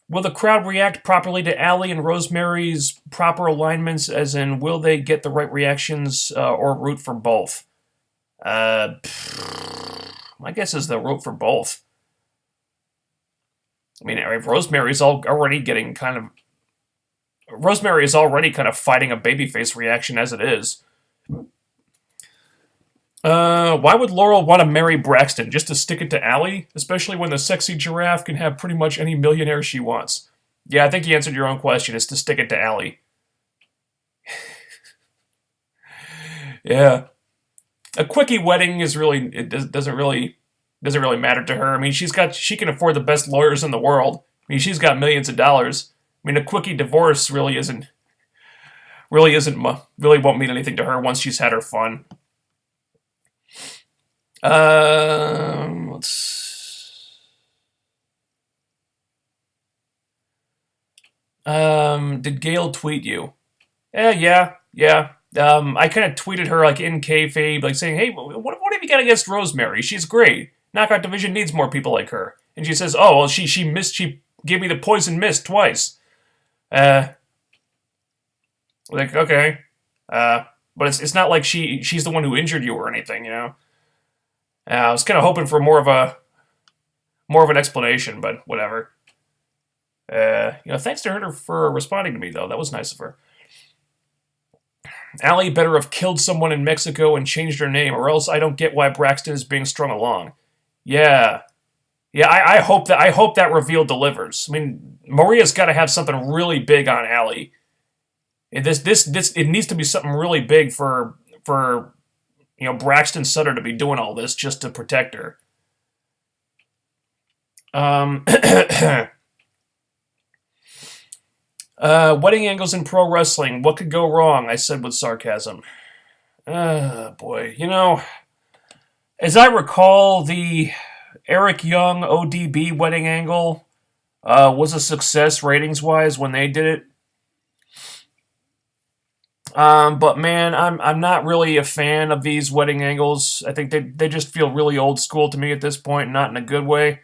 Will the crowd react properly to Allie and Rosemary's proper alignments, as in, will they get the right reactions or root for both? My guess is they'll root for both. I mean, Rosemary is already kind of fighting a babyface reaction as it is. Why would Laurel want to marry Braxton? Just to stick it to Allie? Especially when the sexy giraffe can have pretty much any millionaire she wants. Yeah, I think you answered your own question. It's to stick it to Allie. Yeah. A quickie wedding doesn't really matter to her. I mean, she can afford the best lawyers in the world. I mean, she's got millions of dollars. I mean, a quickie divorce really won't mean anything to her once she's had her fun. Did Gail tweet you? Yeah. I kind of tweeted her like in kayfabe, like saying, "Hey, what have you got against Rosemary? She's great. Knockout division needs more people like her." And she says, "Oh, well, she gave me the poison mist twice." Like, okay, but it's not like she's the one who injured you or anything, you know. I was kind of hoping for more of an explanation, but whatever. Thanks to her for responding to me, though. That was nice of her. Allie better have killed someone in Mexico and changed her name, or else I don't get why Braxton is being strung along. Yeah. I hope that reveal delivers. I mean, Maria's got to have something really big on Allie. It needs to be something really big for Braxton Sutter to be doing all this just to protect her. Wedding angles in pro wrestling. What could go wrong? I said with sarcasm. Boy. As I recall, the Eric Young ODB wedding angle was a success ratings-wise when they did it. But man, I'm not really a fan of these wedding angles. I think they just feel really old school to me at this point, not in a good way.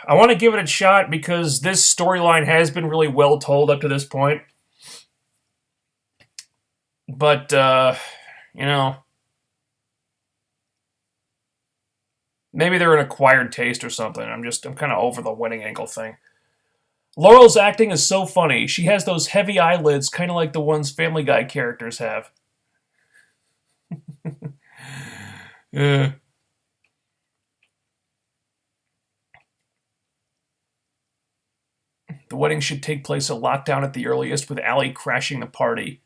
I want to give it a shot because this storyline has been really well told up to this point. But, maybe they're an acquired taste or something. I'm kind of over the wedding angle thing. Laurel's acting is so funny. She has those heavy eyelids, kind of like the ones Family Guy characters have. Yeah. The wedding should take place at lockdown at the earliest, with Allie crashing the party.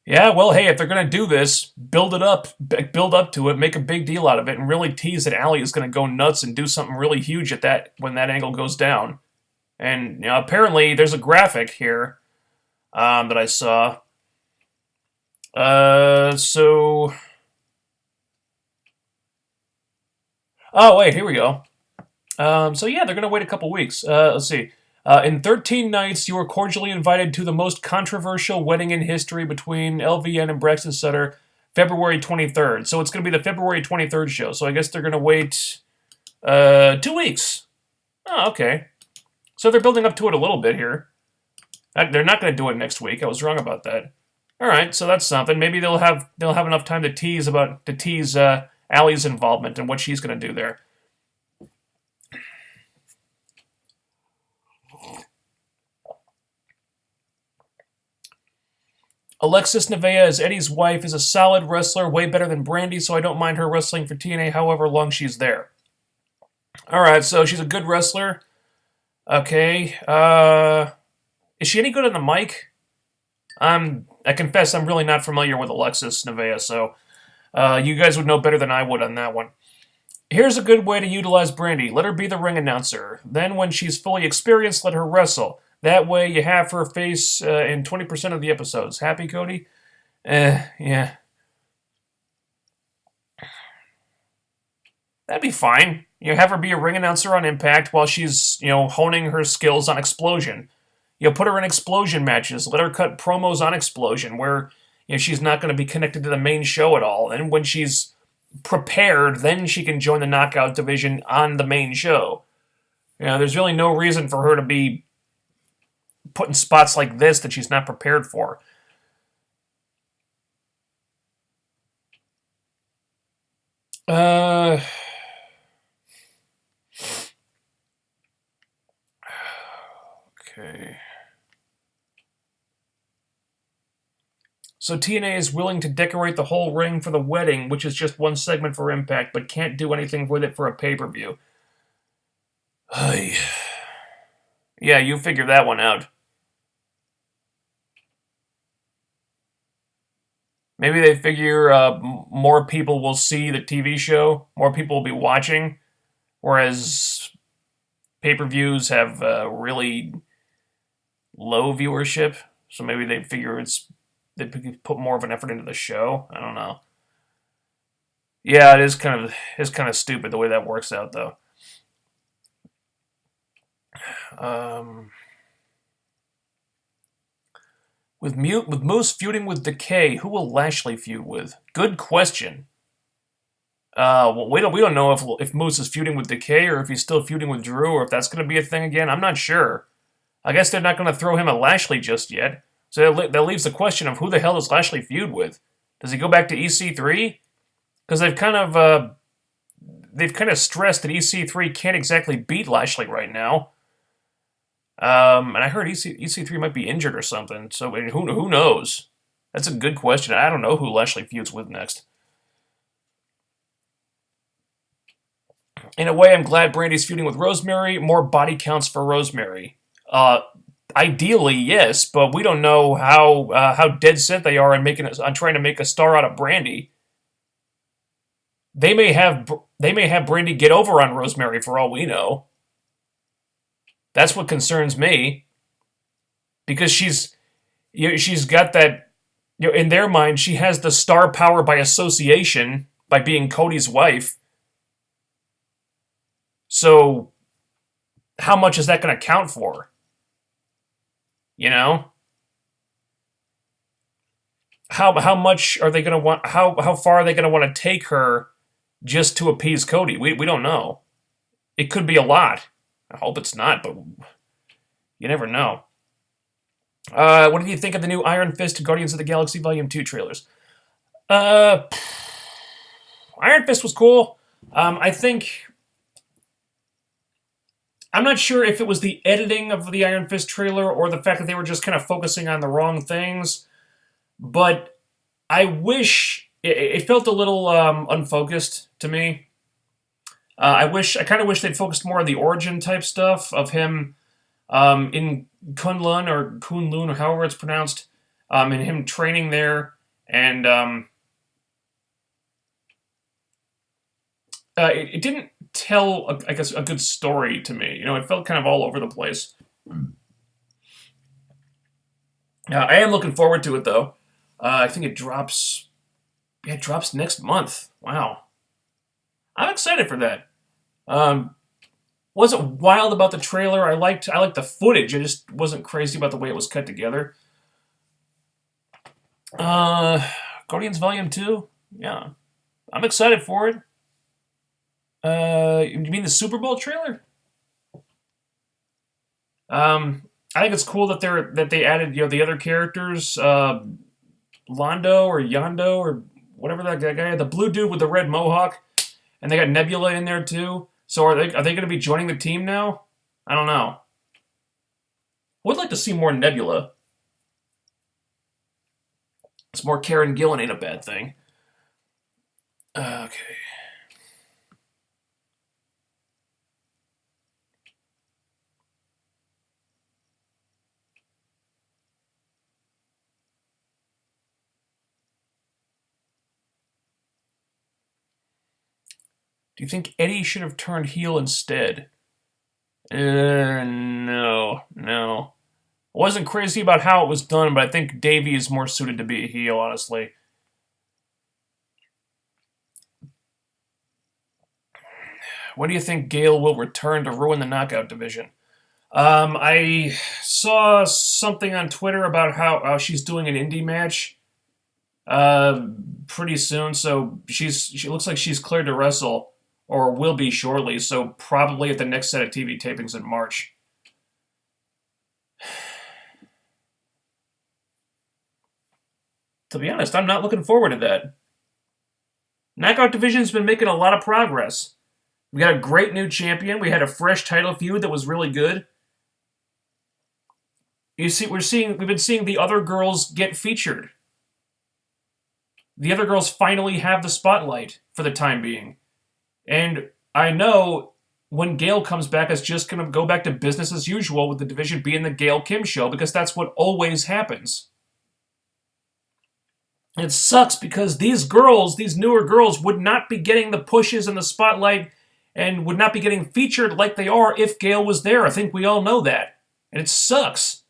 Yeah, well, hey, if they're going to do this, build up to it, make a big deal out of it, and really tease that Allie is going to go nuts and do something really huge when that angle goes down. And apparently there's a graphic here that I saw. Oh, wait, here we go. So yeah, they're going to wait a couple weeks. Let's see. In 13 nights, you were cordially invited to the most controversial wedding in history between LVN and Braxton Sutter. February 23rd. So it's going to be the February 23rd show. So I guess they're going to wait 2 weeks. Oh, okay. So they're building up to it a little bit here. They're not going to do it next week. I was wrong about that. All right, so that's something. Maybe they'll have enough time to tease Allie's involvement and what she's going to do there. Alexis Nevaeh as Eddie's wife is a solid wrestler, way better than Brandi, so I don't mind her wrestling for TNA however long she's there. All right, so she's a good wrestler. Okay. Is she any good on the mic? I confess I'm really not familiar with Alexis Nevaeh, so you guys would know better than I would on that one. Here's a good way to utilize Brandi. Let her be the ring announcer. Then when she's fully experienced, let her wrestle. That way you have her face in 20% of the episodes. Happy, Cody? Yeah. That'd be fine. You have her be a ring announcer on Impact while she's, honing her skills on Explosion. Put her in Explosion matches. Let her cut promos on Explosion where she's not going to be connected to the main show at all. And when she's prepared, then she can join the Knockout division on the main show. There's really no reason for her to be put in spots like this that she's not prepared for. Okay. So TNA is willing to decorate the whole ring for the wedding, which is just one segment for Impact, but can't do anything with it for a pay-per-view. Yeah, you figure that one out. Maybe they figure more people will see the TV show, more people will be watching, whereas pay-per-views have really low viewership, so maybe they figure they put more of an effort into the show. I don't know. Yeah, it is kind of stupid the way that works out, though. With Moose feuding with Decay, who will Lashley feud with? Good question. Well, we don't know if Moose is feuding with Decay or if he's still feuding with Drew or if that's going to be a thing again. I'm not sure. I guess they're not going to throw him at Lashley just yet. So that leaves the question of who the hell does Lashley feud with? Does he go back to EC3? Because they've kind of stressed that EC3 can't exactly beat Lashley right now. And I heard EC3 might be injured or something. So who knows? That's a good question. I don't know who Lashley feuds with next. In a way, I'm glad Brandi's feuding with Rosemary. More body counts for Rosemary. Ideally, yes, but we don't know how dead set they are on trying to make a star out of Brandi. They may have Brandi get over on Rosemary for all we know. That's what concerns me, because she's got that, in their mind, she has the star power by association by being Cody's wife. So, how much is that going to count for? How much are they going to want? How far are they going to want to take her just to appease Cody? We don't know. It could be a lot. I hope it's not, but you never know. What did you think of the new Iron Fist Guardians of the Galaxy Volume 2 trailers? Iron Fist was cool. I think... I'm not sure if it was the editing of the Iron Fist trailer or the fact that they were just kind of focusing on the wrong things, but I wish... It felt a little unfocused to me. I kind of wish they'd focused more on the origin type stuff of him in Kunlun or however it's pronounced, and him training there, and it didn't tell, I guess, a good story to me. It felt kind of all over the place. I am looking forward to it, though. I think it drops... Yeah, it drops next month. Wow. I'm excited for that. Wasn't wild about the trailer. I liked the footage. I just wasn't crazy about the way it was cut together. Guardians Volume 2? Yeah. I'm excited for it. You mean the Super Bowl trailer? I think it's cool that they added the other characters, Londo or Yondo or whatever that guy, the blue dude with the red mohawk, and they got Nebula in there too. So are they going to be joining the team now? I don't know. Would like to see more Nebula. It's more Karen Gillan ain't a bad thing. Okay. Do you think Eddie should have turned heel instead? No. I wasn't crazy about how it was done, but I think Davey is more suited to be a heel, honestly. When do you think Gail will return to ruin the knockout division? I saw something on Twitter about how she's doing an indie match pretty soon, so she looks like she's cleared to wrestle, or will be shortly, so probably at the next set of TV tapings in March. To be honest, I'm not looking forward to that. Knockout Division's been making a lot of progress. We got a great new champion. We had a fresh title feud that was really good. You see, we've been seeing the other girls get featured. The other girls finally have the spotlight for the time being. And I know when Gail comes back, it's just going to go back to business as usual with the division being the Gail Kim show, because that's what always happens. It sucks because these newer girls, would not be getting the pushes and the spotlight and would not be getting featured like they are if Gail was there. I think we all know that. And it sucks.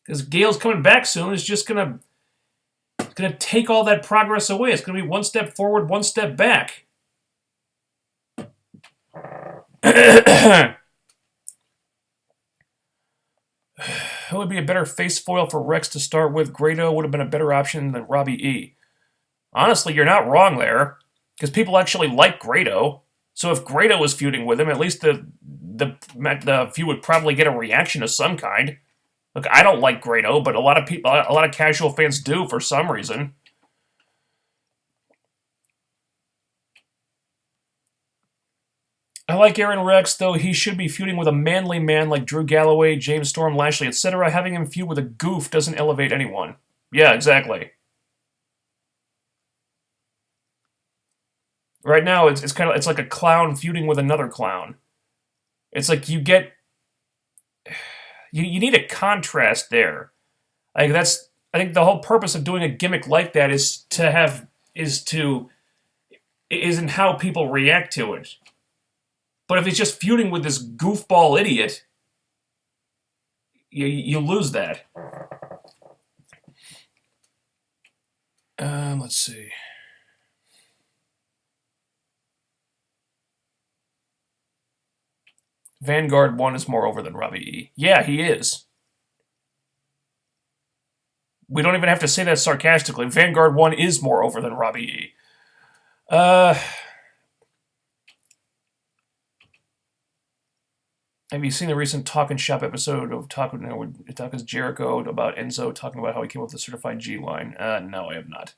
Because Gail's coming back soon. It's just going to take all that progress away. It's going to be one step forward, one step back. Who would be a better face foil for Rex to start with? Grado would have been a better option than Robbie E. Honestly, you're not wrong there, because people actually like Grado. So if Grado was feuding with him, at least the feud would probably get a reaction of some kind. Look, I don't like Grado, but a lot of casual fans do for some reason. I like Aaron Rex, though he should be feuding with a manly man like Drew Galloway, James Storm, Lashley, etc. Having him feud with a goof doesn't elevate anyone. Yeah, exactly. Right now, it's like a clown feuding with another clown. It's like you need a contrast there. I think the whole purpose of doing a gimmick like that is in how people react to it. But if he's just feuding with this goofball idiot, you lose that. Let's see. Vanguard 1 is more over than Robbie E. Yeah, he is. We don't even have to say that sarcastically. Vanguard 1 is more over than Robbie E. Have you seen the recent Talkin' Shop episode of Talkin's Jericho about Enzo talking about how he came up with the certified G line? No, I have not.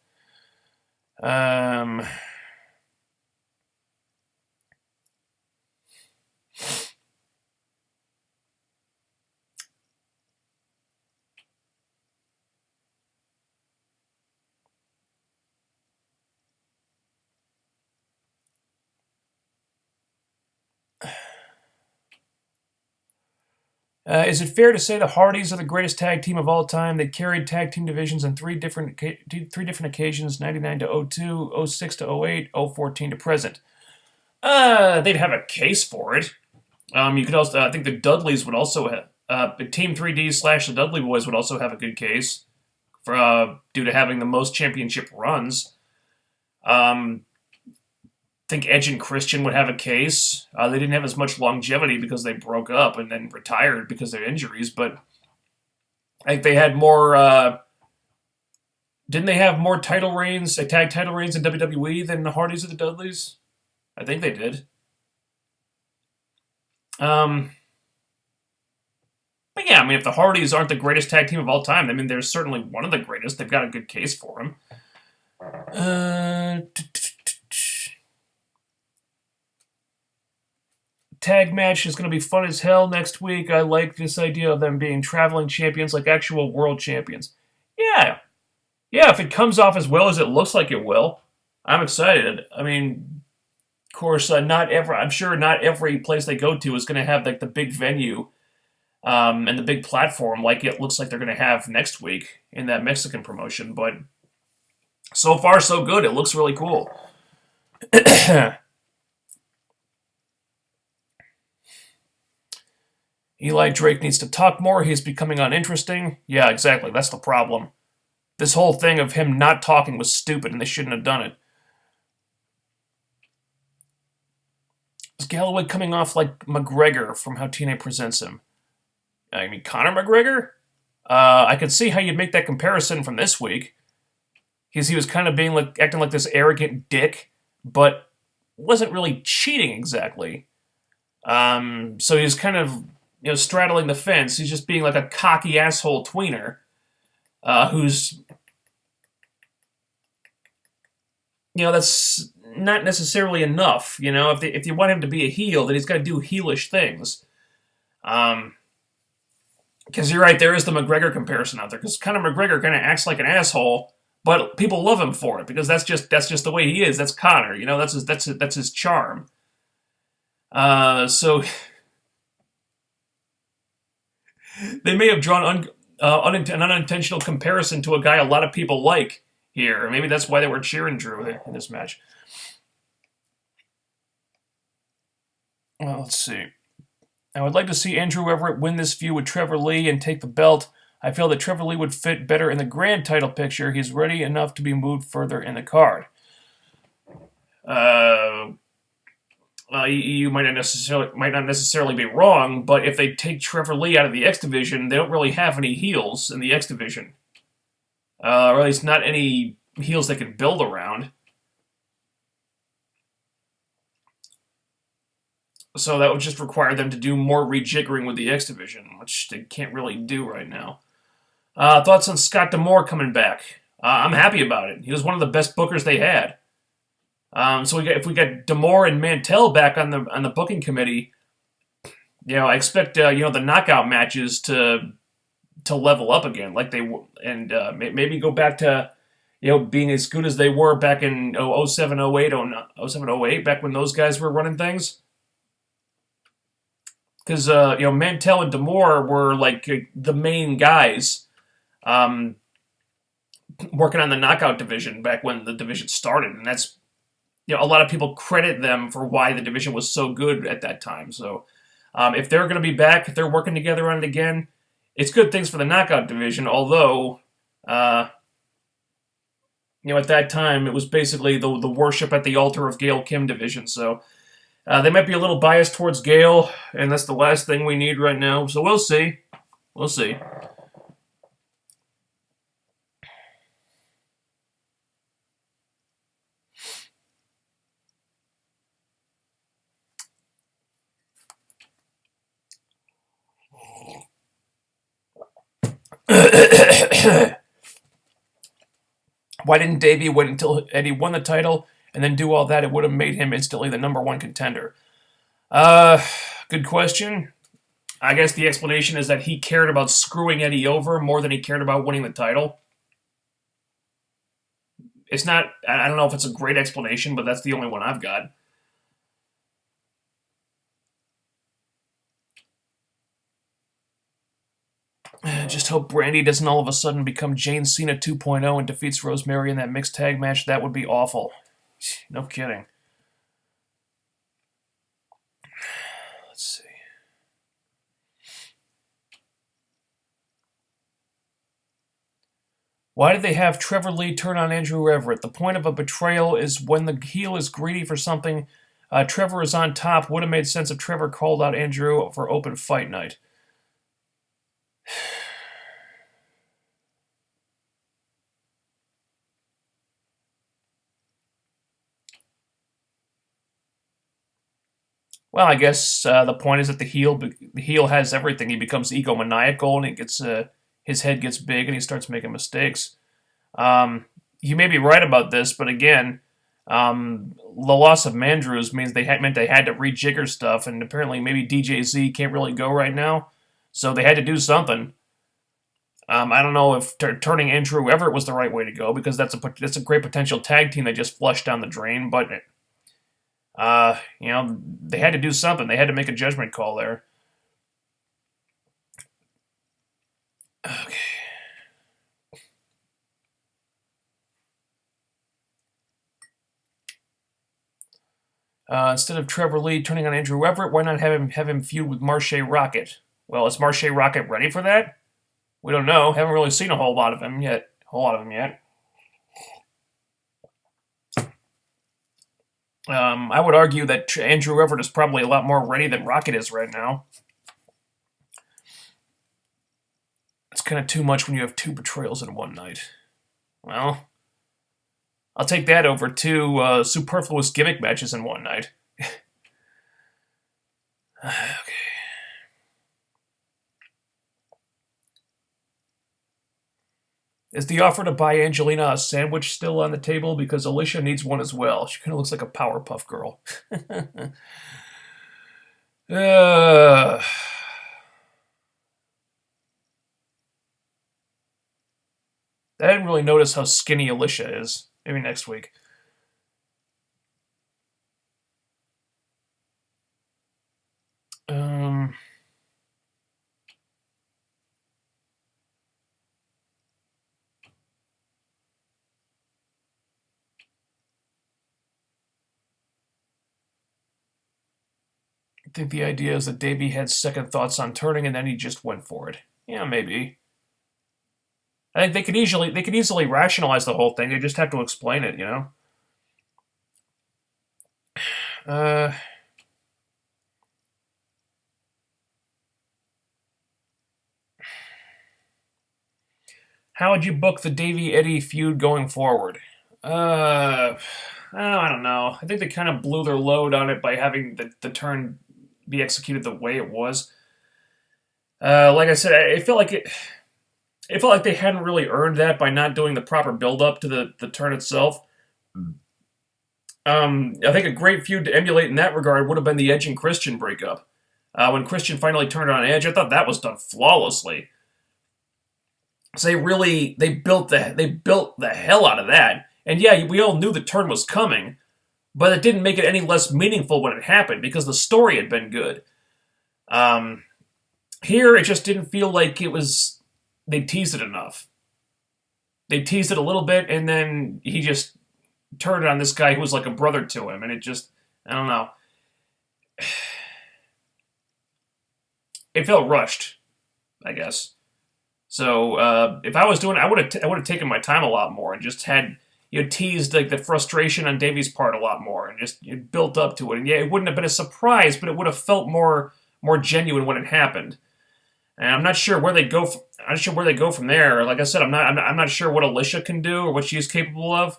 Is it fair to say the Hardys are the greatest tag team of all time? They carried tag team divisions on three different occasions: 99 to 02, 06 to 08, 014 to present. They'd have a case for it. You could also, I think the Dudleys would also have, Team 3D / the Dudley Boys would also have a good case for due to having the most championship runs. I think Edge and Christian would have a case. They didn't have as much longevity because they broke up and then retired because of injuries, but I think they had more Didn't they have more title reigns, tag title reigns in WWE than the Hardys or the Dudleys? I think they did. Um, but yeah, I mean, if the Hardys aren't the greatest tag team of all time, I mean, they're certainly one of the greatest. They've got a good case for them. Tag match is going to be fun as hell next week. I like this idea of them being traveling champions, like actual world champions. Yeah, yeah. If it comes off as well as it looks like it will, I'm excited. I mean, of course, not every. I'm sure not every place they go to is going to have like the big venue and the big platform like it looks like they're going to have next week in that Mexican promotion. But so far, so good. It looks really cool. Eli Drake needs to talk more. He's becoming uninteresting. Yeah, exactly. That's the problem. This whole thing of him not talking was stupid, and they shouldn't have done it. Is Galloway coming off like McGregor from how TNA presents him? I mean, Conor McGregor? I could see how you'd make that comparison from this week. Because he was kind of being like acting like this arrogant dick, but wasn't really cheating exactly. So he's kind of straddling the fence. He's just being like a cocky asshole tweener who's that's not necessarily enough. If you want him to be a heel, then he's got to do heelish things. Because you're right, there is the McGregor comparison out there. Because Conor McGregor kind of acts like an asshole, but people love him for it because that's just the way he is. That's Conor. That's his charm. So they may have drawn an unintentional comparison to a guy a lot of people like here. Maybe that's why they were cheering Drew in this match. Well, let's see. I would like to see Andrew Everett win this feud with Trevor Lee and take the belt. I feel that Trevor Lee would fit better in the grand title picture. He's ready enough to be moved further in the card. You might not necessarily be wrong, but if they take Trevor Lee out of the X division, they don't really have any heels in the X division, or at least not any heels they can build around. So that would just require them to do more rejiggering with the X division, which they can't really do right now. Thoughts on Scott D'Amore coming back? I'm happy about it. He was one of the best bookers they had. So if we got D'Amore and Mantell back on the booking committee, I expect the knockout matches to level up again, like they and maybe go back to being as good as they were back in 07, 08, 07, 08, back when those guys were running things. Because Mantell and D'Amore were like the main guys working on the knockout division back when the division started, and that's a lot of people credit them for why the division was so good at that time. So if they're going to be back, if they're working together on it again, it's good things for the knockout division. Although at that time it was basically the worship at the altar of Gail Kim division. So. They might be a little biased towards Gale, and that's the last thing we need right now. So we'll see. We'll see. Why didn't Davey wait until Eddie won the title and then do all that? It would have made him instantly the number one contender. Good question. I guess the explanation is that he cared about screwing Eddie over more than he cared about winning the title. It's not, I don't know if it's a great explanation, but that's the only one I've got. Just hope Brandi doesn't all of a sudden become Jane Cena 2.0 and defeats Rosemary in that mixed tag match. That would be awful. No kidding. Let's see. Why did they have Trevor Lee turn on Andrew Everett? The point of a betrayal is when the heel is greedy for something. Trevor is on top. Would have made sense if Trevor called out Andrew for open fight night. Well, I guess the point is that the heel has everything. He becomes egomaniacal, and his head gets big, and he starts making mistakes. You may be right about this, but again, the loss of Mandrews means meant they had to rejigger stuff, and apparently maybe DJZ can't really go right now, so they had to do something. I don't know if turning Andrew Everett was the right way to go, because that's a great potential tag team that just flushed down the drain, but they had to do something. They had to make a judgment call there. Okay. Instead of Trevor Lee turning on Andrew Everett, why not have him feud with Marshe Rockett? Well, is Marshe Rockett ready for that? We don't know. Haven't really seen a whole lot of him yet. I would argue that Andrew Everett is probably a lot more ready than Rockett is right now. It's kind of too much when you have 2 betrayals in one night. Well, I'll take that over 2 superfluous gimmick matches in one night. Okay. Is the offer to buy Angelina a sandwich still on the table? Because Alicia needs one as well. She kind of looks like a Powerpuff Girl. I didn't really notice how skinny Alicia is. Maybe next week. I think the idea is that Davey had second thoughts on turning, and then he just went for it. Yeah, maybe. I think they could easily rationalize the whole thing. They just have to explain it, you know. How would you book the Davey-Eddie feud going forward? I don't know. I think they kind of blew their load on it by having the turn be executed the way it was. Like I said, it felt like they hadn't really earned that by not doing the proper build-up to the turn itself. I think a great feud to emulate in that regard would have been the Edge and Christian breakup. When Christian finally turned on Edge, I thought that was done flawlessly. So they built the hell out of that. And yeah, we all knew the turn was coming, but it didn't make it any less meaningful when it happened because the story had been good. Here, it just didn't feel like they teased it enough. They teased it a little bit, and then he just turned on this guy who was like a brother to him, and it just, I don't know. It felt rushed, I guess. So if I was doing it, I would have taken my time a lot more and just had teased like the frustration on Davey's part a lot more and just built up to it. And yeah, it wouldn't have been a surprise, but it would have felt more genuine when it happened. And I'm not sure where they go. I'm not sure where they go from there. Like I said, I'm not sure what Alicia can do or what she's capable of.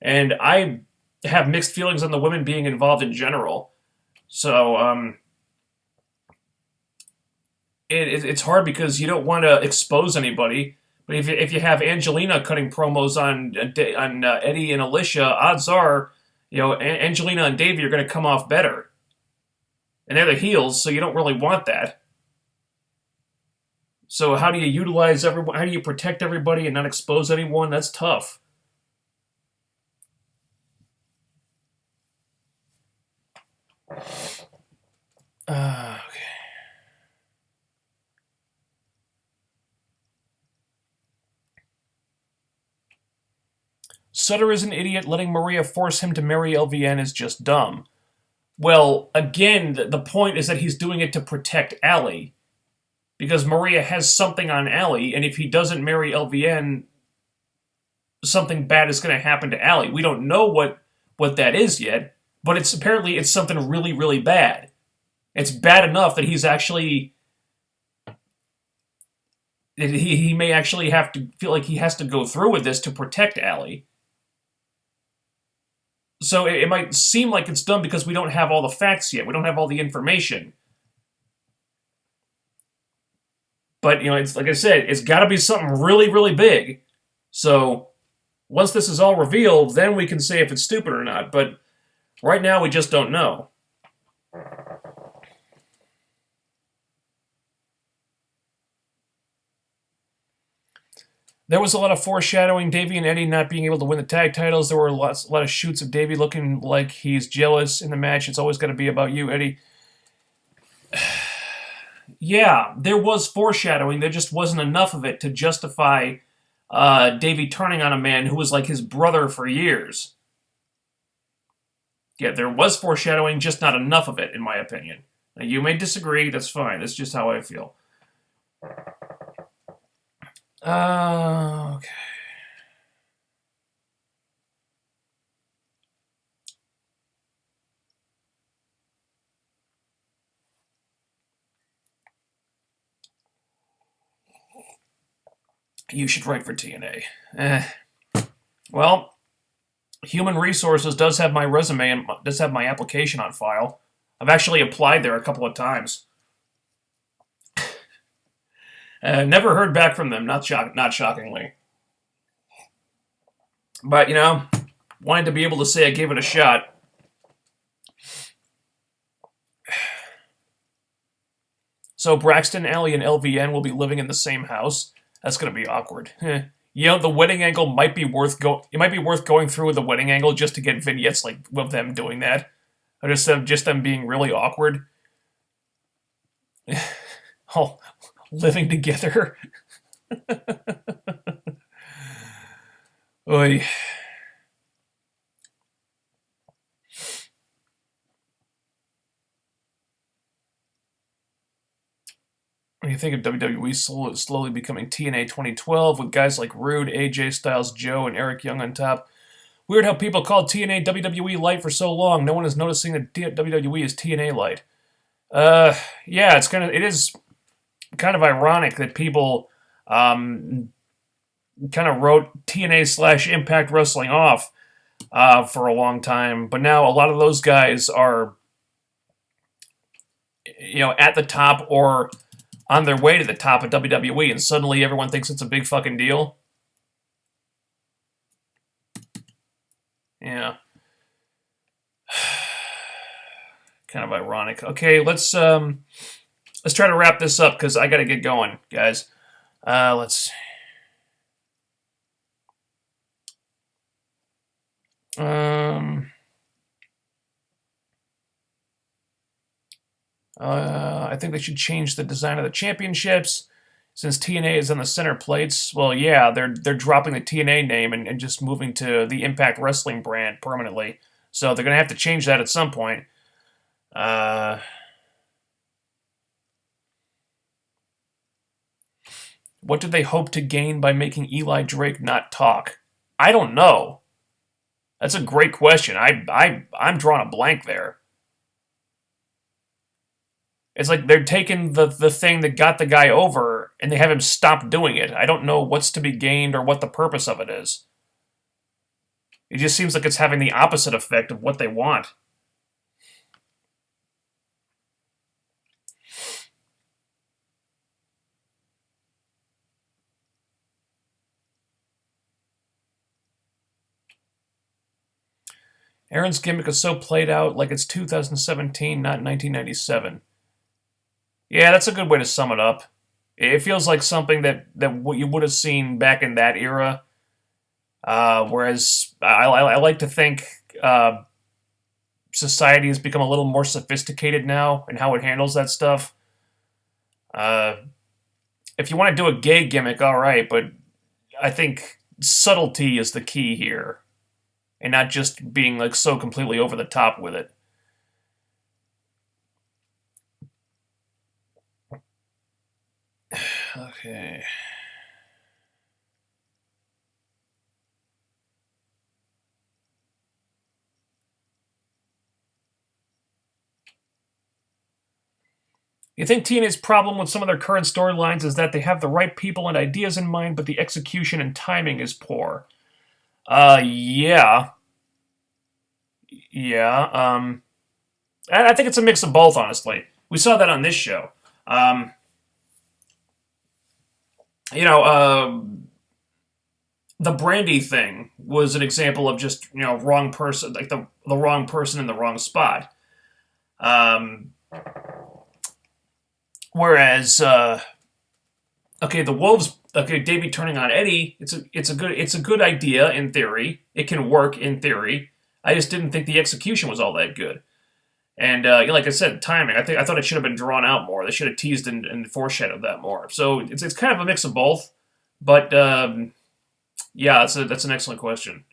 And I have mixed feelings on the women being involved in general. So it's hard because you don't want to expose anybody. But if you have Angelina cutting promos on Eddie and Alicia, odds are Angelina and Davey are going to come off better. And they're the heels, so you don't really want that. So how do you utilize everyone? How do you protect everybody and not expose anyone? That's tough. Okay. Sutter is an idiot. Letting Maria force him to marry LVN is just dumb. Well, again, the point is that he's doing it to protect Allie. Because Maria has something on Allie, and if he doesn't marry LVN, something bad is going to happen to Allie. We don't know what that is yet, but apparently it's something really, really bad. It's bad enough that he's actually... He may actually have to feel like he has to go through with this to protect Allie. So it might seem like it's done because we don't have all the facts yet. We don't have all the information. But, it's like I said, it's got to be something really, really big. So once this is all revealed, then we can say if it's stupid or not. But right now, we just don't know. There was a lot of foreshadowing, Davey and Eddie not being able to win the tag titles. There were a lot of shoots of Davey looking like he's jealous in the match. It's always going to be about you, Eddie. Yeah, there was foreshadowing. There just wasn't enough of it to justify Davey turning on a man who was like his brother for years. Yeah, there was foreshadowing, just not enough of it, in my opinion. Now, you may disagree. That's fine. That's just how I feel. Okay. You should write for TNA. Well, Human Resources does have my resume and does have my application on file. I've actually applied there a couple of times. Never heard back from them, not shockingly. But, wanted to be able to say I gave it a shot. So Braxton, Alley, and LVN will be living in the same house. That's going to be awkward. The wedding angle might be worth It might be worth going through with the wedding angle just to get vignettes like of them doing that, or just them being really awkward. Oh, living together. Oy. When you think of WWE slowly becoming TNA 2012 with guys like Rude, AJ Styles, Joe, and Eric Young on top. Weird how people called TNA WWE Light for so long. No one is noticing that WWE is TNA Light. Yeah, it is kind of ironic that people kind of wrote TNA/Impact Wrestling off for a long time, but now a lot of those guys are at the top or on their way to the top of WWE, and suddenly everyone thinks it's a big fucking deal. Yeah. Kind of ironic. Okay, let's try to wrap this up because I got to get going, guys. Let's. I think they should change the design of the championships since TNA is on the center plates. Well, yeah, they're dropping the TNA name and just moving to the Impact Wrestling brand permanently. So they're going to have to change that at some point. What do they hope to gain by making Eli Drake not talk? I don't know. That's a great question. I'm drawing a blank there. It's like they're taking the thing that got the guy over and they have him stop doing it. I don't know what's to be gained or what the purpose of it is. It just seems like it's having the opposite effect of what they want. Aaron's gimmick is so played out like it's 2017, not 1997. Yeah, that's a good way to sum it up. It feels like something that you would have seen back in that era. Whereas I like to think society has become a little more sophisticated now in how it handles that stuff. If you want to do a gay gimmick, all right, but I think subtlety is the key here, and not just being like so completely over the top with it. Okay. You think TNA's problem with some of their current storylines is that they have the right people and ideas in mind, but the execution and timing is poor? Yeah. Yeah. I think it's a mix of both, honestly. We saw that on this show. Um, you know, the Brandi thing was an example of just wrong person, like the wrong person in the wrong spot. Um, whereas, okay, the Wolves, okay, Davey turning on Eddie, it's a good idea in theory. It can work in theory. I just didn't think the execution was all that good. And like I said, timing. I thought it should have been drawn out more. They should have teased and foreshadowed that more. So it's kind of a mix of both. But yeah, that's an excellent question.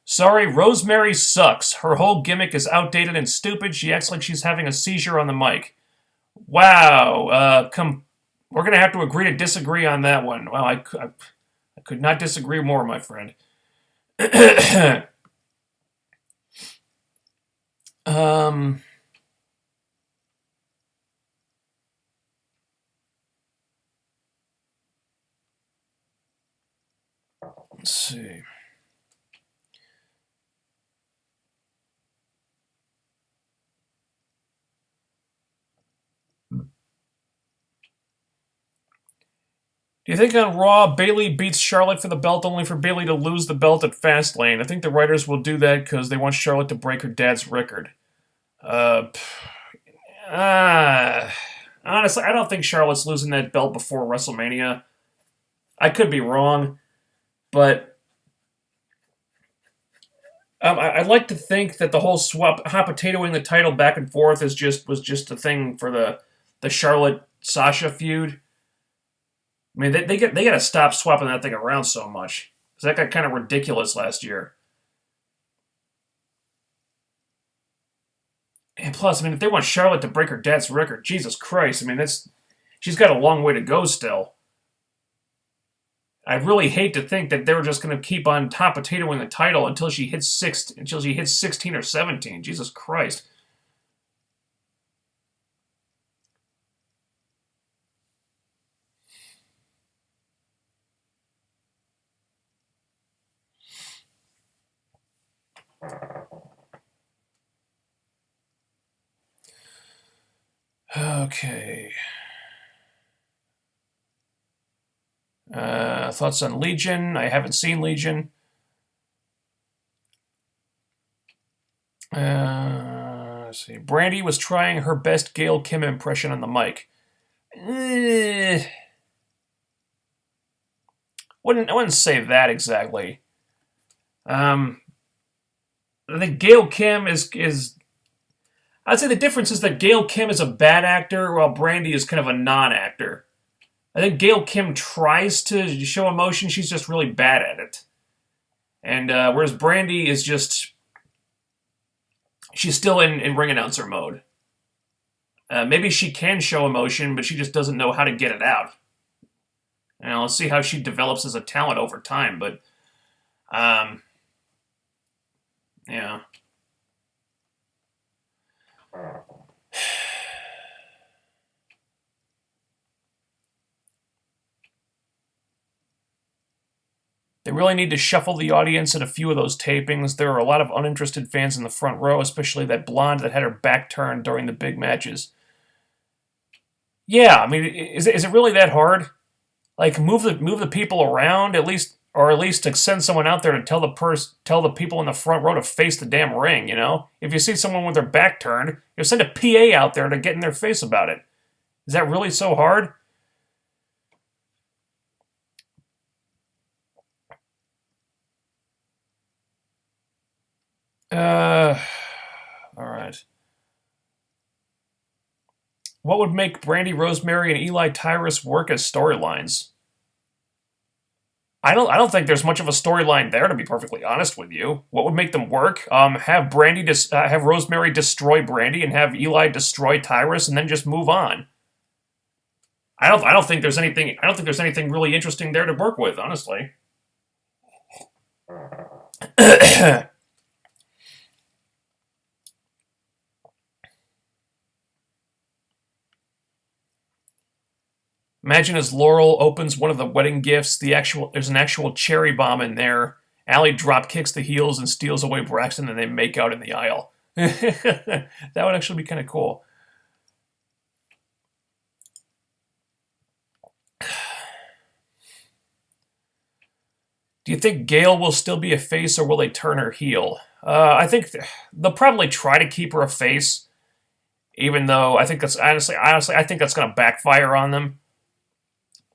Sorry, Rosemary sucks. Her whole gimmick is outdated and stupid. She acts like she's having a seizure on the mic. Wow. We're gonna have to agree to disagree on that one. Well, I could not disagree more, my friend. um. Let's see. Do you think on Raw, Bayley beats Charlotte for the belt only for Bayley to lose the belt at Fastlane? I think the writers will do that because they want Charlotte to break her dad's record. Uh, honestly, I don't think Charlotte's losing that belt before WrestleMania. I could be wrong, but I'd like to think that the whole hot potatoing the title back and forth was just a thing for the Charlotte Sasha feud. I mean, they got to stop swapping that thing around so much because that got kind of ridiculous last year. And plus, I mean, if they want Charlotte to break her dad's record, Jesus Christ, I mean, she's got a long way to go still. I really hate to think that they're just going to keep on top potatoing the title until she hits 16 or 17. Jesus Christ. Okay. Thoughts on Legion? I haven't seen Legion. Let's see. Brandi was trying her best Gail Kim impression on the mic. I wouldn't say that exactly. I think Gail Kim is. I'd say the difference is that Gail Kim is a bad actor, while Brandi is kind of a non-actor. I think Gail Kim tries to show emotion; she's just really bad at it. And whereas Brandi is just, she's still in ring announcer mode. Maybe she can show emotion, but she just doesn't know how to get it out. And let's see how she develops as a talent over time. But, yeah. They really need to shuffle the audience at a few of those tapings. There are a lot of uninterested fans in the front row, especially that blonde that had her back turned during the big matches. Yeah, I mean, is it really that hard? Like, move the people around at least, or at least to send someone out there to tell the people in the front row to face the damn ring. If you see someone with their back turned, send a PA out there to get in their face about it. Is that really so hard? All right. What would make Brandi, Rosemary, and Eli Tyrus work as storylines? I don't think there's much of a storyline there, to be perfectly honest with you. What would make them work? Have Rosemary destroy Brandi and have Eli destroy Tyrus, and then just move on. I don't think there's anything. I don't think there's anything really interesting there to work with, honestly. Imagine as Laurel opens one of the wedding gifts, there's an actual cherry bomb in there. Allie drop kicks the heels and steals away Braxton, and they make out in the aisle. That would actually be kind of cool. Do you think Gail will still be a face, or will they turn her heel? I think they'll probably try to keep her a face, even though I think that's honestly, I think that's going to backfire on them.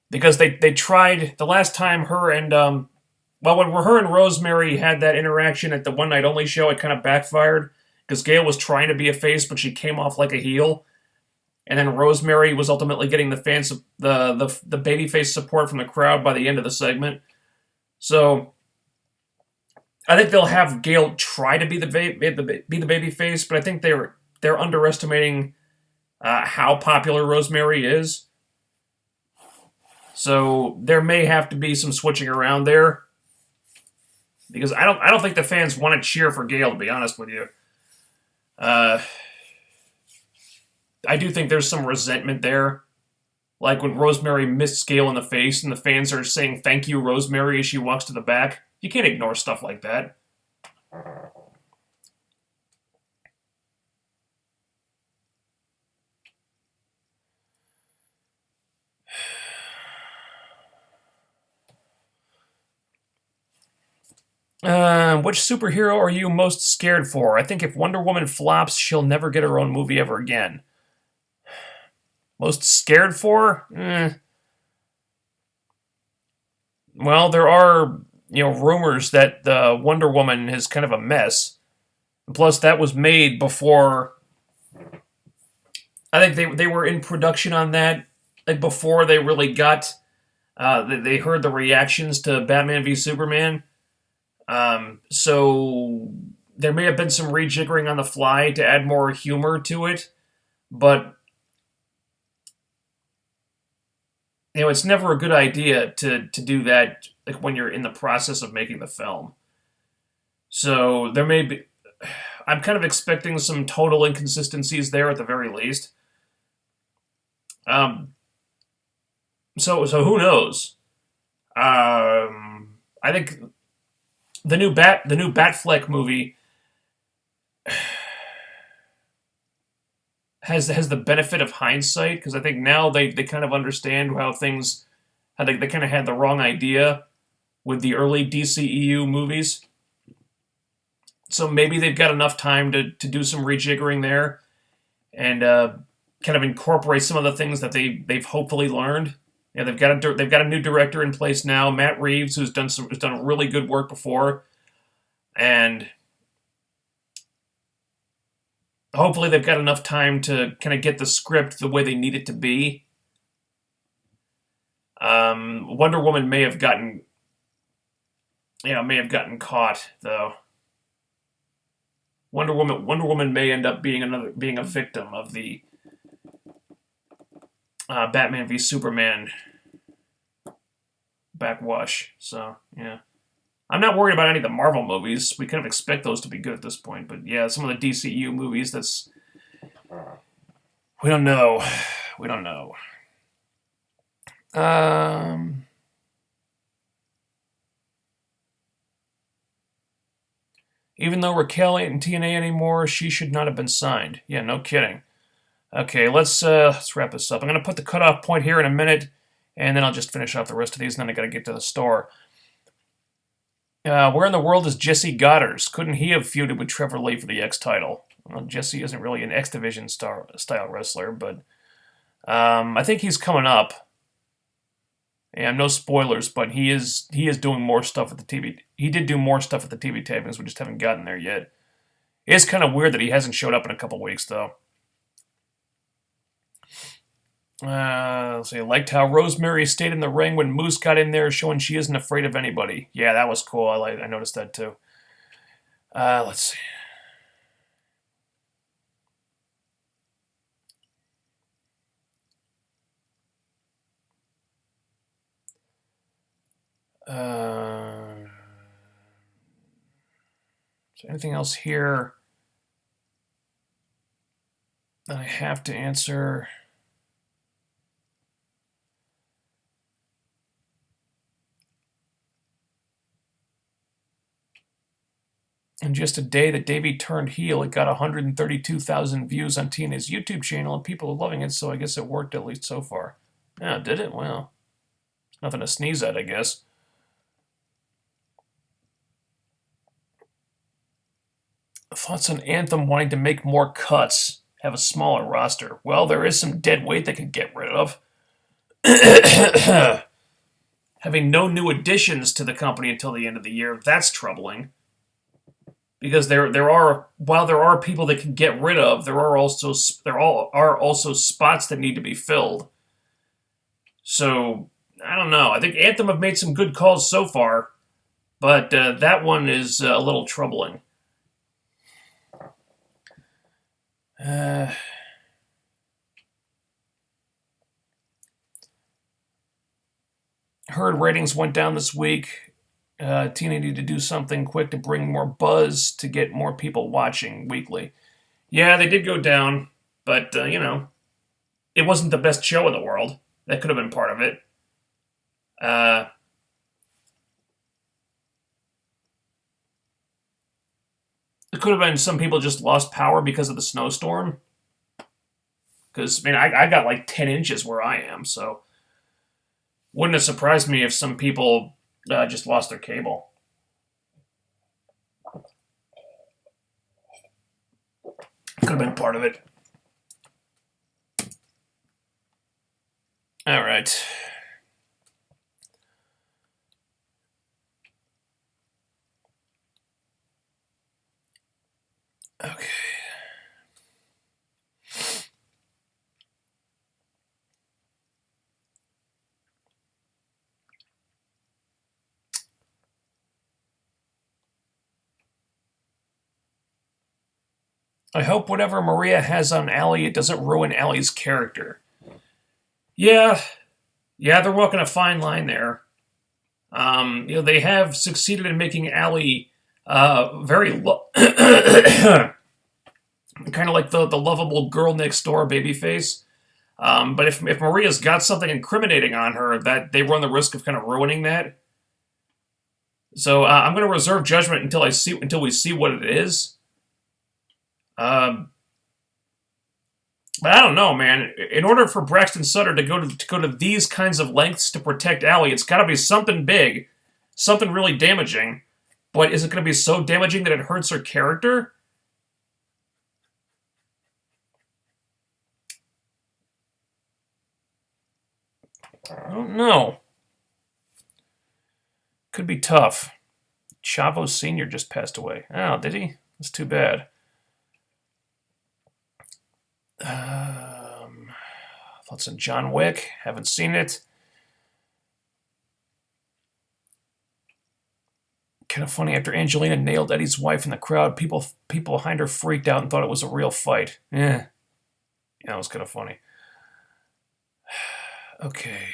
Because they tried the last time when her and Rosemary had that interaction at the One Night Only show, it kind of backfired because Gail was trying to be a face, but she came off like a heel, and then Rosemary was ultimately getting the babyface support from the crowd by the end of the segment. So I think they'll have Gail try to be the babyface, but I think they're underestimating how popular Rosemary is. So there may have to be some switching around there, because I don't think the fans want to cheer for Gail, to be honest with you. I do think there's some resentment there, like when Rosemary missed Gail in the face and the fans are saying "Thank you, Rosemary" as she walks to the back. You can't ignore stuff like that. Which superhero are you most scared for? I think if Wonder Woman flops, she'll never get her own movie ever again. Most scared for? Well, there are, rumors that Wonder Woman is kind of a mess. Plus, that was made before. I think they were in production on that, like before they really got. They heard the reactions to Batman v Superman. So there may have been some rejiggering on the fly to add more humor to it, but it's never a good idea to do that, like when you're in the process of making the film. So there may be. I'm kind of expecting some total inconsistencies there at the very least. So who knows? I think the new Batfleck movie has the benefit of hindsight, because I think now they kind of understand how they kind of had the wrong idea with the early DCEU movies. So maybe they've got enough time to do some rejiggering there and kind of incorporate some of the things that they've hopefully learned. Yeah, they've got a new director in place now, Matt Reeves, who's done really good work before, and hopefully they've got enough time to kind of get the script the way they need it to be. Wonder Woman may have gotten caught though. Wonder Woman may end up being a victim of the Batman v Superman backwash. So yeah, I'm not worried about any of the Marvel movies. We kind of expect those to be good at this point. But yeah, some of the DCU movies, we don't know. We don't know. Even though Raquel ain't in TNA anymore, she should not have been signed. Yeah, no kidding. Okay, let's wrap this up. I'm going to put the cutoff point here in a minute, and then I'll just finish off the rest of these, and then I got to get to the store. Where in the world is Jesse Goddard? Couldn't he have feuded with Trevor Lee for the X title? Well, Jesse isn't really an X Division style wrestler, but I think he's coming up. Yeah, no spoilers, but he is doing more stuff at the TV. He did do more stuff at the TV tapings. We just haven't gotten there yet. It's kind of weird that he hasn't showed up in a couple weeks, though. Let's see. I liked how Rosemary stayed in the ring when Moose got in there, showing she isn't afraid of anybody. Yeah, that was cool. I noticed that too. Let's see. Is there anything else here that I have to answer? In just a day that Davey turned heel, it got 132,000 views on TNA's YouTube channel, and people are loving it, so I guess it worked at least so far. Yeah, did it? Well, nothing to sneeze at, I guess. Thoughts on Anthem wanting to make more cuts, have a smaller roster. Well, there is some dead weight they could get rid of. Having no new additions to the company until the end of the year, that's troubling. Because while there are people that can get rid of, there are also spots that need to be filled. So I don't know. I think Anthem have made some good calls so far, but that one is a little troubling. Heard ratings went down this week. TNA needed to do something quick to bring more buzz to get more people watching weekly. Yeah, they did go down, but, it wasn't the best show in the world. That could have been part of it. It could have been some people just lost power because of the snowstorm. Because, I got like 10 inches where I am, so wouldn't have surprised me if some people just lost their cable. Could have been part of it. All right. Okay. I hope whatever Maria has on Allie, it doesn't ruin Allie's character. Yeah, they're walking a fine line there. They have succeeded in making Allie very kind of like the lovable girl next door babyface. But if Maria's got something incriminating on her, that they run the risk of kind of ruining that. So I'm going to reserve judgment until we see what it is. But I don't know, man. In order for Braxton Sutter to go to these kinds of lengths to protect Allie, it's got to be something big, something really damaging. But is it going to be so damaging that it hurts her character? I don't know. Could be tough. Chavo Sr. just passed away. Oh, did he? That's too bad. Thoughts on John Wick? Haven't seen it. Kind of funny, after Angelina nailed Eddie's wife in the crowd, people behind her freaked out and thought it was a real fight. Yeah, that was kind of funny. Okay.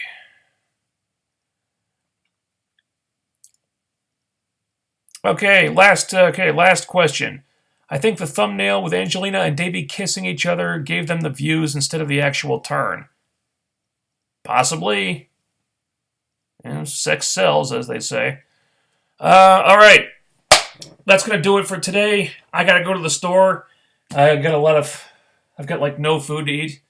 Okay, last question. I think the thumbnail with Angelina and Davey kissing each other gave them the views instead of the actual turn. Possibly. Sex sells, as they say. All right. That's going to do it for today. I got to go to the store. I've got like no food to eat.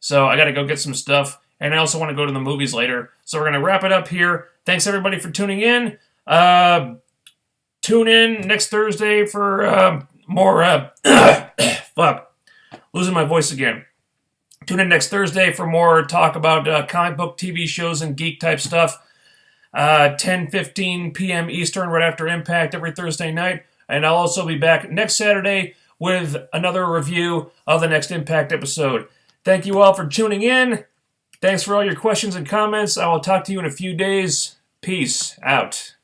So I got to go get some stuff. And I also want to go to the movies later. So we're going to wrap it up here. Thanks everybody for tuning in. Tune in next Thursday for more, fuck, losing my voice again. Tune in next Thursday for more talk about comic book TV shows and geek type stuff. 10:15 p.m. Eastern, right after Impact every Thursday night. And I'll also be back next Saturday with another review of the next Impact episode. Thank you all for tuning in. Thanks for all your questions and comments. I will talk to you in a few days. Peace out.